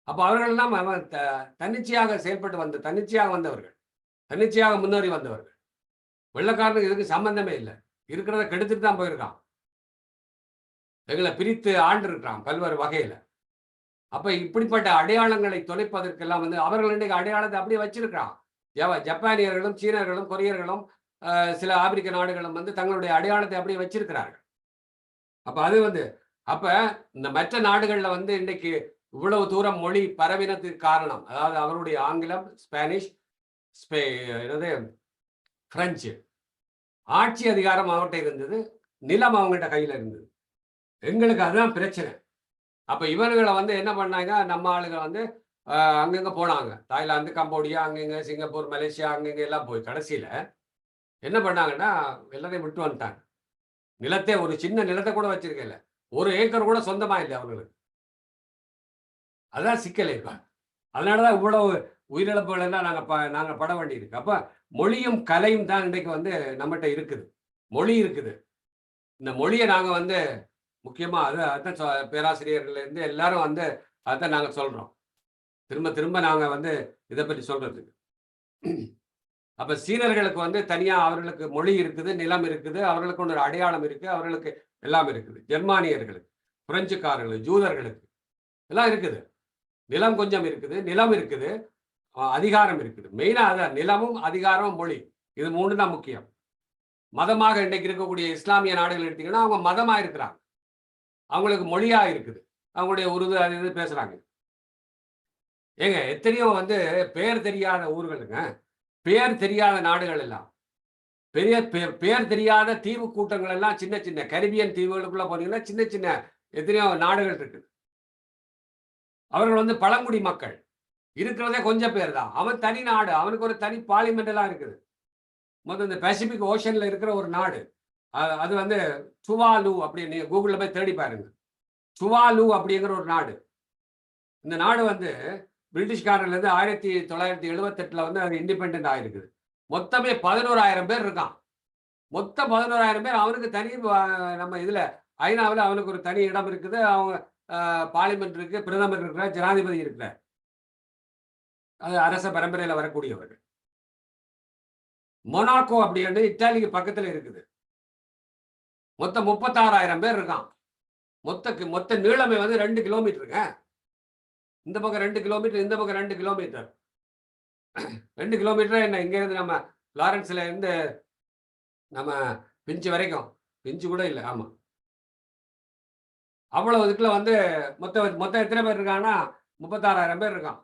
அப்ப அவர்கள் எல்லாம் தன்னிச்சையாக செயல்பட்டு தன்னிச்சையாக வந்தவர்கள், தன்னிச்சையாக முன்னேறி வந்தவர்கள். வெள்ளைக்காரனுக்கு இதுக்கு சம்பந்தமே இல்லை. இருக்கிறத கெடுத்துட்டு தான் போயிருக்கான். எங்களை பிரித்து ஆண்டு இருக்கிறான் பல்வேறு வகையில. அப்ப இப்படிப்பட்ட அடையாளங்களை தொலைப்பதற்கெல்லாம் வந்து அவர்கள் இன்றைக்கு அடையாளத்தை அப்படியே வச்சிருக்கிறான். ஜப்பானியர்களும், சீனர்களும், கொரியர்களும், சில ஆப்பிரிக்க நாடுகளும் வந்து தங்களுடைய அடையாளத்தை அப்படியே வச்சிருக்கிறார்கள். அப்ப அது வந்து அப்ப இந்த மற்ற நாடுகள்ல வந்து இன்றைக்கு இவ்வளவு தூரம் மொழி பரவினத்துக்கு காரணம், அதாவது அவருடைய ஆங்கிலம், ஸ்பானிஷ், பிரெஞ்சு, ஆட்சி அதிகாரம் அவர்கிட்ட இருந்தது, நிலம் அவங்ககிட்ட கையில இருந்தது. எங்களுக்கு அதுதான் பிரச்சனை. அப்ப இவர்களை வந்து என்ன பண்ணாங்க, நம்ம ஆளுங்க வந்து அங்கங்க போனாங்க. தாய்லாந்து, கம்போடியா, அங்கங்க சிங்கப்பூர், மலேசியா, அங்கங்க எல்லாம் போய் கடைசியில என்ன பண்ணாங்கன்னா எல்லாரையும் விட்டு வந்துட்டாங்க. நிலத்தை ஒரு சின்ன நிலத்தை கூட வச்சிருக்கல, 1 ஏக்கர் கூட சொந்தமா இல்லை அவங்களுக்கு. அதான் சிக்கல் இப்ப. அதனாலதான் இவ்வளவு உயிரிழப்புகள் எல்லாம் நாங்க பட வேண்டியிருக்கு. அப்ப மொழியும் கலையும் தான் இன்றைக்கு வந்து நம்மகிட்ட இருக்குது. மொழி இருக்குது. இந்த மொழியை நாங்க வந்து முக்கியமா அதான் பேராசிரியர்கள் இருந்து எல்லாரும் வந்து அதான் நாங்க சொல்றோம். திரும்ப திரும்ப நாங்க வந்து இதை பற்றி சொல்றதுக்கு. அப்ப சீனர்களுக்கு வந்து தனியா அவர்களுக்கு மொழி இருக்குது, நிலம் இருக்குது, அவர்களுக்கு ஒரு அடையாளம் இருக்கு, அவர்களுக்கு எல்லாம் இருக்குது. ஜெர்மானியர்களுக்கு, பிரெஞ்சுக்காரர்களுக்கு, ஜூதர்களுக்கு எல்லாம் இருக்குது. நிலம் கொஞ்சம் இருக்குது, நிலம் இருக்குது, அதிகாரம் இருக்குது. மெயினா அதான் நிலமும் அதிகாரமும் மொழி, இது 3 தான் முக்கியம். மதமாக இன்றைக்கு இருக்கக்கூடிய இஸ்லாமிய நாடுகள் எடுத்தீங்கன்னா அவங்க மதமா இருக்கிறாங்க, அவங்களுக்கு மொழியா இருக்குது, அவங்களுடைய உருது அது இது பேசுறாங்க. ஏங்க எத்தனையோ வந்து பெயர் தெரியாத ஊர்களுங்க, பெயர் தெரியாத நாடுகள் எல்லாம், பெரிய பெயர் தெரியாத தீவு கூட்டங்கள் எல்லாம் சின்ன சின்ன கரிபியன் தீவுகளுக்குள்ள போனீங்கன்னா சின்ன சின்ன எத்தனையோ நாடுகள் இருக்குது. அவர்கள் வந்து பழங்குடி மக்கள், இருக்கிறதே கொஞ்சம் பேர் தான். அவன் தனி நாடு, அவனுக்கு ஒரு தனி பார்லிமெண்ட் எல்லாம் இருக்குது. முதல் இந்த பசிபிக் ஓஷன்ல இருக்கிற ஒரு நாடு, அது வந்து சுவாலு அப்படின்னு கூகுள்ல போய் தேடி பாருங்க. சுவாலு அப்படிங்கிற ஒரு நாடு. இந்த நாடு வந்து பிரிட்டிஷ்காரர்ல இருந்து 1978 வந்து அது இண்டிபெண்டன்ட் ஆயிருக்குது. மொத்தமே 11,000 பேர் இருக்கான். மொத்தம் 11,000 பேர். அவனுக்கு தனி நம்ம இதுல ஐநாவில் அவனுக்கு ஒரு தனி இடம் இருக்குது. அவங்க பார்லிமெண்ட் இருக்கு, பிரதமர் இருக்கிறார், ஜனாதிபதி இருக்கிறார். அது அரச பரம்பரையில வரக்கூடியவர்கள். மொனாக்கோ அப்படின்னு இத்தாலிக்கு பக்கத்துல இருக்குது. மொத்தம் 36,000 பேர் இருக்கான். மொத்த நீளமே வந்து 2 கிலோமீட்டருங்க. இந்த பக்கம் 2 கிலோமீட்டர், இந்த பக்கம் 2 கிலோமீட்டர். 2 கிலோமீட்டர் என்ன, இங்க இருந்து நம்ம லாரன்ஸ்ல இருந்து நம்ம பிஞ்சு வரைக்கும், பிஞ்சு கூட இல்லை, ஆமா, அவ்வளவு இதுக்குள்ள வந்து மொத்தம் எத்தனை பேர் இருக்காங்கன்னா 36,000 பேர் இருக்கான்.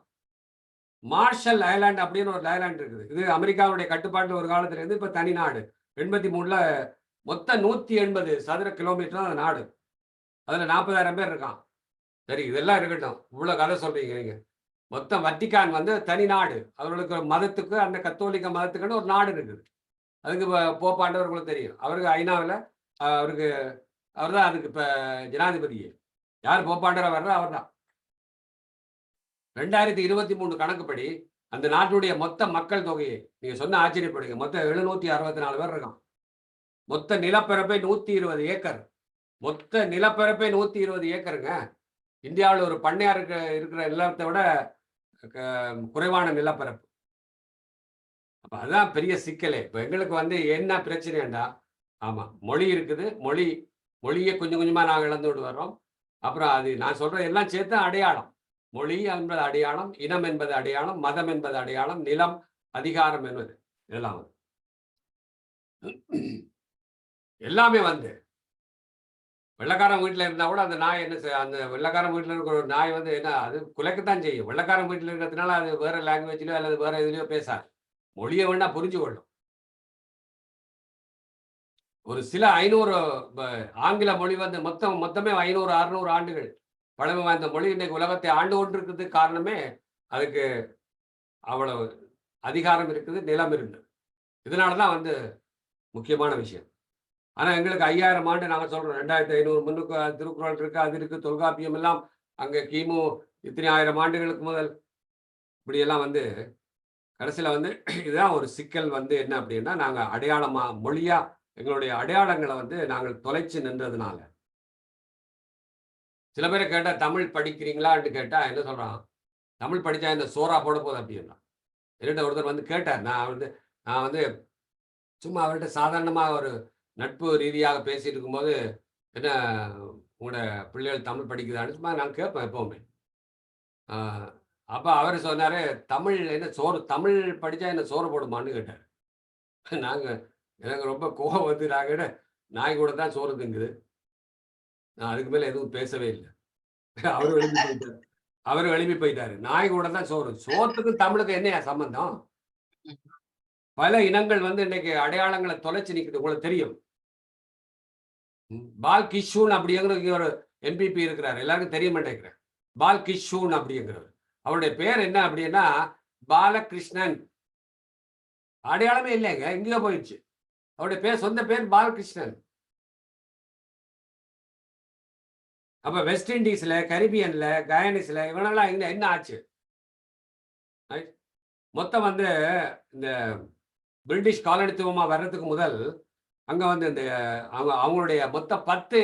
மார்ஷல் ஐலாண்ட் அப்படின்னு ஒரு ஐலாண்ட் இருக்குது. இது அமெரிக்காவுடைய கட்டுப்பாட்டு ஒரு காலத்துல இருந்து இப்ப தனி நாடு. 83ல மொத்தம் 180 சதுர கிலோமீட்டர் தான் அந்த நாடு. அதுல 40,000 பேர் இருக்கான். சரி, இதெல்லாம் இருக்கட்டும். இவ்வளவு கதை சொல்றீங்க நீங்க. மொத்தம் வத்திக்கான் வந்து தனி நாடு. அவர்களுக்கு மதத்துக்கு, அந்த கத்தோலிக்க மதத்துக்குன்னு ஒரு நாடு இருக்குது. அதுக்கு போப்பாண்டவர்களுக்கு தெரியும். அவருக்கு ஐநாவில் அவருக்கு அவர் தான் அதுக்கு இப்ப ஜனாதிபதி. யார் போப்பாண்டரா வர்றா அவர் தான். 2023 கணக்குப்படி அந்த நாட்டுடைய மொத்த மக்கள் தொகையை நீங்க சொன்ன ஆச்சரியப்படுங்க. மொத்தம் 764 பேர் இருக்கான். மொத்த நிலப்பரப்பை 120 ஏக்கர். மொத்த நிலப்பரப்பை 120 ஏக்கருங்க. இந்தியாவில் ஒரு பண்ணையார் இருக்கிற நிலத்தை விட குறைவான நிலப்பரப்பு. அப்ப அதான் பெரிய சிக்கலே. இப்ப எங்களுக்கு வந்து என்ன பிரச்சனைண்டா, ஆமா மொழி இருக்குது. மொழியை கொஞ்சம் கொஞ்சமா நாங்கள் இழந்து கொண்டு வர்றோம். அப்புறம் அது நான் சொல்றது எல்லாம் சேர்த்து அடையாளம். மொழி என்பது அடையாளம், இனம் என்பது அடையாளம், மதம் என்பது அடையாளம், நிலம், அதிகாரம் என்பது இதெல்லாம் எல்லாமே வந்து வெள்ளக்காரன் வீட்டில் இருந்தா கூட அந்த நாய் என்ன அந்த வெள்ளக்காரன் வீட்டில் இருக்கிற ஒரு நாய் வந்து என்ன அது குலைக்கத்தான் செய்யும். வெள்ளக்காரன் வீட்டில் இருக்கிறதுனால அது வேற லாங்குவேஜ்லயோ அல்லது வேற இதுலயோ பேசாது. மொழியை வேணா புரிஞ்சு கொள்ளும். ஒரு சில 500 ஆங்கில மொழி வந்து மொத்தமே 500 600 ஆண்டுகள் பழமை வாய்ந்த மொழி இன்னைக்கு உலகத்தை ஆண்டு கொண்டிருக்கிறதுக்கு காரணமே அதுக்கு அவ்வளவு அதிகாரம் இருக்குது, நிலம் இருக்குது. இதனாலதான் வந்து முக்கியமான விஷயம். ஆனா எங்களுக்கு 5000 ஆண்டு நாங்க சொல்றோம் 2500 முன்னுக்கு திருக்குறள் இருக்கு, அது இருக்கு, தொல்காப்பியம் எல்லாம் அங்க கிமு இத்தனை 1000 ஆண்டுகளுக்கு முதல் இப்படி எல்லாம் வந்து கடைசியில வந்து இதுதான் ஒரு சிக்கல் வந்து என்ன அப்படின்னா, நாங்க அடையாளமா மொழியா எங்களுடைய அடையாளங்களை வந்து நாங்கள் தொலைச்சு நின்றதுனால. சில பேரை கேட்டா தமிழ் படிக்கிறீங்களான்னு கேட்டா என்ன சொல்றான், தமிழ் படிச்சா இந்த சோறா போட போகுது அப்படின்னா. என்னிட்ட ஒருத்தர் வந்து கேட்டார். நான் வந்து சும்மா அவர்கிட்ட சாதாரணமாக ஒரு நட்பு ரீதியாக பேசிட்டு இருக்கும்போது, என்ன உங்களோட பிள்ளைகள் தமிழ் படிக்குதான்னு சும்மா நான் கேட்பேன் எப்பவுமே. அப்ப அவர் சொன்னாரு, தமிழ் என்ன சோறு, தமிழ் படிச்சா என்ன சோறு போடுமான்னு கேட்டார். எனக்கு ரொம்ப கோபம் வந்து நாய் கூட தான் சோறு திங்குது. நான் அதுக்கு மேல எதுவும் பேசவே இல்லை. அவரு எழுப்பி போயிட்டாரு. நாய் கூட தான் சோறு. சோத்துக்கும் தமிழுக்கு என்னையா சம்பந்தம்? பல இனங்கள் வந்து இன்னைக்கு அடையாளங்களை தொலைச்சு நிக்குது. உங்களுக்கு தெரியும். பால் கிஷூன் அப்படிங்கிற ஒரு எம்பிபி இருக்கிறார். எல்லாருக்கும் தெரிய மாட்டேங்கிறேன். பால் கிஷூன் அப்படிங்கிறவர். அவருடைய பேர் என்ன அப்படின்னா பாலகிருஷ்ணன். அடையாளமே இல்லைங்க, எங்கேயோ போயிடுச்சு. அவருடைய பேர் சொந்த பேர் பாலகிருஷ்ணன். அப்ப வெஸ்ட் இண்டீஸ்ல, கரிபியன்ல, கயானிஸ்ல இவனெல்லாம் என்ன ஆச்சு? மொத்தம் வந்து இந்த பிரிட்டிஷ் காலனித்துவமா வர்றதுக்கு முதல் அங்க வந்து இந்த அவங்களுடைய மொத்த 10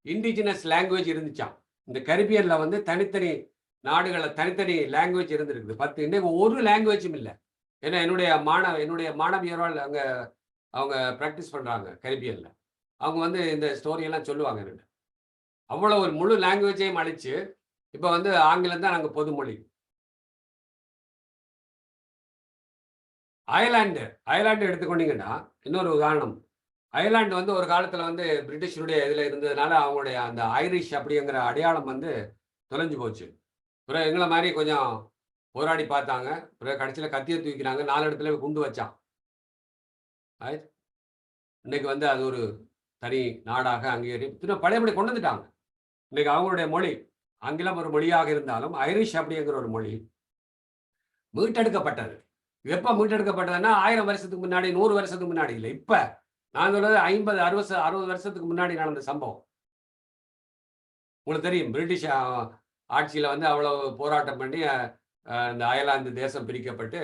இண்டிஜினஸ் லாங்குவேஜ் இருந்துச்சாம். இந்த கரிபியன்ல வந்து தனித்தனி நாடுகள தனித்தனி லாங்குவேஜ் இருந்திருக்குது 10. இன்னைக்கு ஒரு லாங்குவேஜும் இல்லை. ஏன்னா என்னுடைய மாணவியரால் அங்க அவங்க பிராக்டிஸ் பண்றாங்க கரிபியன்ல. அவங்க வந்து இந்த ஸ்டோரி எல்லாம் சொல்லுவாங்க. அவ்வளவு ஒரு முழு லாங்குவேஜையும் அழிச்சு இப்ப வந்து ஆங்கிலம் தான் நாங்க பொதுமொழி. அயர்லாந்து எடுத்துக்கொண்டீங்கன்னா இன்னொரு உதாரணம். அயர்லாந்து வந்து ஒரு காலத்துல வந்து பிரிட்டிஷனுடைய இதுல இருந்ததுனால அவங்களுடைய அந்த ஐரிஷ் அப்படிங்கிற அடையாளம் வந்து தொலைஞ்சு போச்சு. பிறகு எங்களை மாதிரி கொஞ்சம் போராடி பார்த்தாங்க. பிறகு கடைசியில கத்தியை தூக்கினாங்க. 4 இடத்துல குண்டு வச்சான். இன்னைக்கு வந்து அது ஒரு தனி நாடாக அங்கீகரி பழையபடி கொண்டு வந்துட்டாங்க. இன்னைக்கு அவங்களுடைய மொழி ஆங்கிலம் ஒரு மொழியாக இருந்தாலும் ஐரிஷ் அப்படிங்கிற ஒரு மொழி மீட்டெடுக்கப்பட்டது. எப்ப மீட்டெடுக்கப்பட்டதுன்னா 1000 வருஷத்துக்கு முன்னாடி, 100 வருஷத்துக்கு முன்னாடி இல்லை. இப்ப நான் சொல்றது 50 60 வருஷத்துக்கு முன்னாடி நடந்த சம்பவம். உங்களுக்கு தெரியும், பிரிட்டிஷ் ஆட்சியில வந்து அவ்வளவு போராட்டம் பண்ணி இந்த அயர்லாந்து தேசம் பிரிக்கப்பட்டு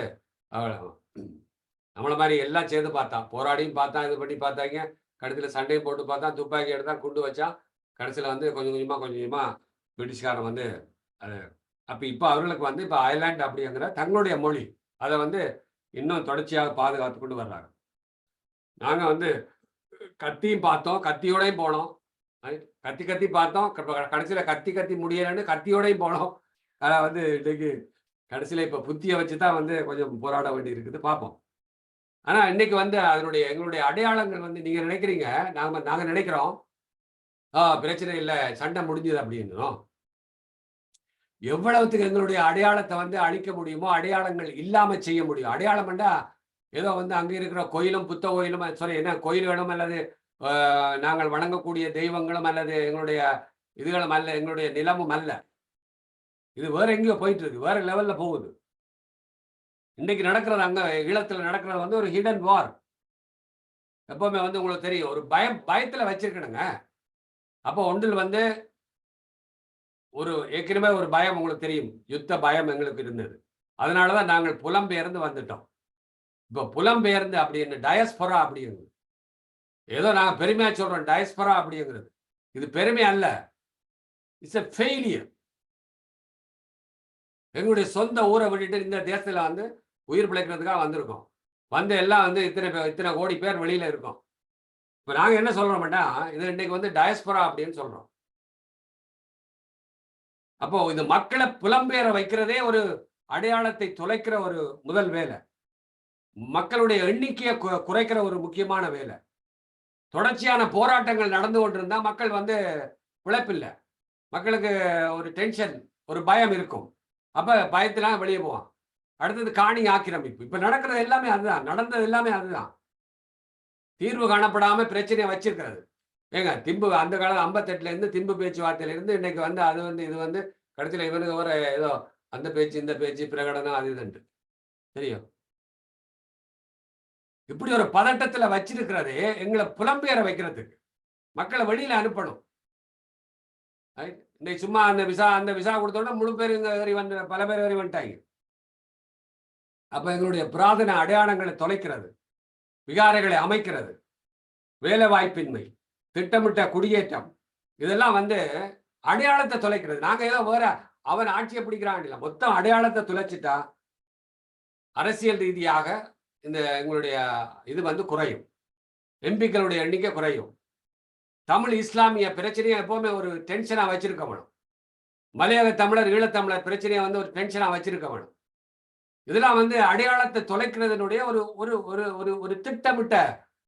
நம்மள மாதிரி எல்லாம் சேர்ந்து பார்த்தான். போராடியும் பார்த்தான், இது பண்ணி பார்த்தாங்க. கடைசியில் சண்டையும் போட்டு பார்த்தான், துப்பாக்கி எடுத்தான், குண்டு வச்சான். கடைசியில் வந்து கொஞ்சம் கொஞ்சமா பிரிட்டிஷ்காரன் வந்து அப்போ இப்போ அவர்களுக்கு வந்து இப்போ அயர்லாந்து அப்படிங்கிற தங்களுடைய மொழி அதை வந்து இன்னும் தொடர்ச்சியாக பாதுகாத்து கொண்டு வர்றாங்க. நாங்கள் வந்து கத்தியும் பார்த்தோம், கத்தியோடையும் போனோம். கத்தி பார்த்தோம், கடைசியில் கத்தி முடியலன்னு கத்தியோடையும் போனோம். ஆனால் வந்து இன்னைக்கு கடைசியில் இப்போ புத்தியை வச்சு தான் வந்து கொஞ்சம் போராட வேண்டி இருக்குது. பார்ப்போம். ஆனால் இன்னைக்கு வந்து எங்களுடைய அடையாளங்கள் வந்து நீங்கள் நினைக்கிறீங்க, நாங்கள் நினைக்கிறோம் பிரச்சனை இல்லை, சண்டை முடிஞ்சது அப்படின்னும். எவ்வளவுத்துக்கு எங்களுடைய அடையாளத்தை வந்து அழிக்க முடியுமோ அடையாளங்கள் இல்லாம செய்ய முடியும். அடையாளம்னா ஏதோ வந்து அங்க இருக்கிற கோயிலும் புத்த கோயிலும் என்ன கோயில் வேணும் அல்லது நாங்கள் வணங்கக்கூடிய தெய்வங்களும் அல்லது எங்களுடைய இதுகளும் அல்ல, எங்களுடைய நிலமும் அல்ல. இது வேற எங்கேயோ போயிட்டு இருக்கு, வேற லெவல்ல போகுது. இன்னைக்கு நடக்கிறது அங்க ஈழத்துல நடக்கிறது வந்து ஒரு ஹிடன் வார். எப்பவுமே வந்து உங்களுக்கு தெரியும், ஒரு பயத்துல வச்சிருக்கணுங்க. அப்போ ஒன்றில் வந்து ஒரு ஏற்கனவே ஒரு பயம் உங்களுக்கு தெரியும், யுத்த பயம் எங்களுக்கு இருந்தது. அதனாலதான் நாங்கள் புலம்பெயர்ந்து வந்துட்டோம். இப்போ புலம்பெயர்ந்து அப்படின்னு டயஸ்பொரா அப்படிங்கிறது, ஏதோ நாங்க பெருமையா சொல்றோம் டயஸ்பொரா அப்படிங்கிறது, இது பெருமை அல்ல, இட்ஸ் எ ஃபெயிலியர். எங்களுடைய சொந்த ஊரை விட்டுட்டு இந்த தேசத்துல வந்து உயிர் பிழைக்கிறதுக்காக வந்திருக்கோம். வந்து எல்லாம் வந்து இத்தனை கோடி பேர் வெளியில இருக்கோம். இப்ப நாங்க என்ன சொல்றோம்னா, இது இன்னைக்கு வந்து டயஸ்பொரா அப்படின்னு சொல்றோம். அப்போ இந்த மக்களை புலம்பெயர வைக்கிறதே ஒரு அடையாளத்தை தொலைக்கிற ஒரு முதல் வேலை. மக்களுடைய எண்ணிக்கையை குறைக்கிற ஒரு முக்கியமான வேலை. தொடர்ச்சியான போராட்டங்கள் நடந்து கொண்டிருந்தா மக்கள் வந்து பிழைப்பில்லை. மக்களுக்கு ஒரு டென்ஷன், ஒரு பயம் இருக்கும். அப்ப பயத்திலாம் வெளியே போவான். அடுத்தது காணி ஆக்கிரமிப்பு. இப்ப நடக்கிறது எல்லாமே அதுதான், நடந்தது எல்லாமே அதுதான். தீர்வு காணப்படாம பிரச்சனையை வச்சிருக்கிறது. ஏங்க திம்பு அந்த காலம் 58ல இருந்து திம்பு பேச்சுவார்த்தையில இருந்து இன்னைக்கு வந்து அது வந்து இது வந்து கடைசியில இவனுக்கு ஒரு ஏதோ அந்த பேச்சு இந்த பேச்சு பிரகடனம் அது இதுன்ட்டு தெரியும். இப்படி ஒரு பதட்டத்துல வச்சிருக்கிறது எங்களை புலம்பெயர வைக்கிறதுக்கு, மக்களை வெளியில அனுப்பணும். இன்னைக்கு சும்மா அந்த விசா கொடுத்தோம்னா முழு பேர் இங்க ஏறி வந்து பல பேர் ஏறி வந்துட்டாங்க. அப்ப எங்களுடைய புராதன அடையாளங்களை தொலைக்கிறது, விகாரைகளை அமைக்கிறது, வேலை வாய்ப்பின்மை, திட்டமிட்ட குடியேற்றம், இதெல்லாம் வந்து அடையாளத்தை தொலைக்கிறது. நாங்க ஏதோ வேற அவன் ஆட்சியை பிடிக்கிறான் இல்ல, மொத்தம் அடையாளத்தை தொலைச்சிட்டா அரசியல் ரீதியாக இந்த எங்களுடைய இது வந்து குறையும், எம்பிக்களுடைய எண்ணிக்கை குறையும். தமிழ் இஸ்லாமிய பிரச்சனையை எப்பவுமே ஒரு டென்ஷனா வச்சிருக்க வேணும். மலையாள தமிழர் ஈழத்தமிழர் பிரச்சனையை வந்து ஒரு டென்ஷனா வச்சிருக்க வேணும். இதெல்லாம் வந்து அடையாளத்தை தொலைக்கிறதுனுடைய ஒரு ஒரு ஒரு ஒரு ஒரு திட்டமிட்ட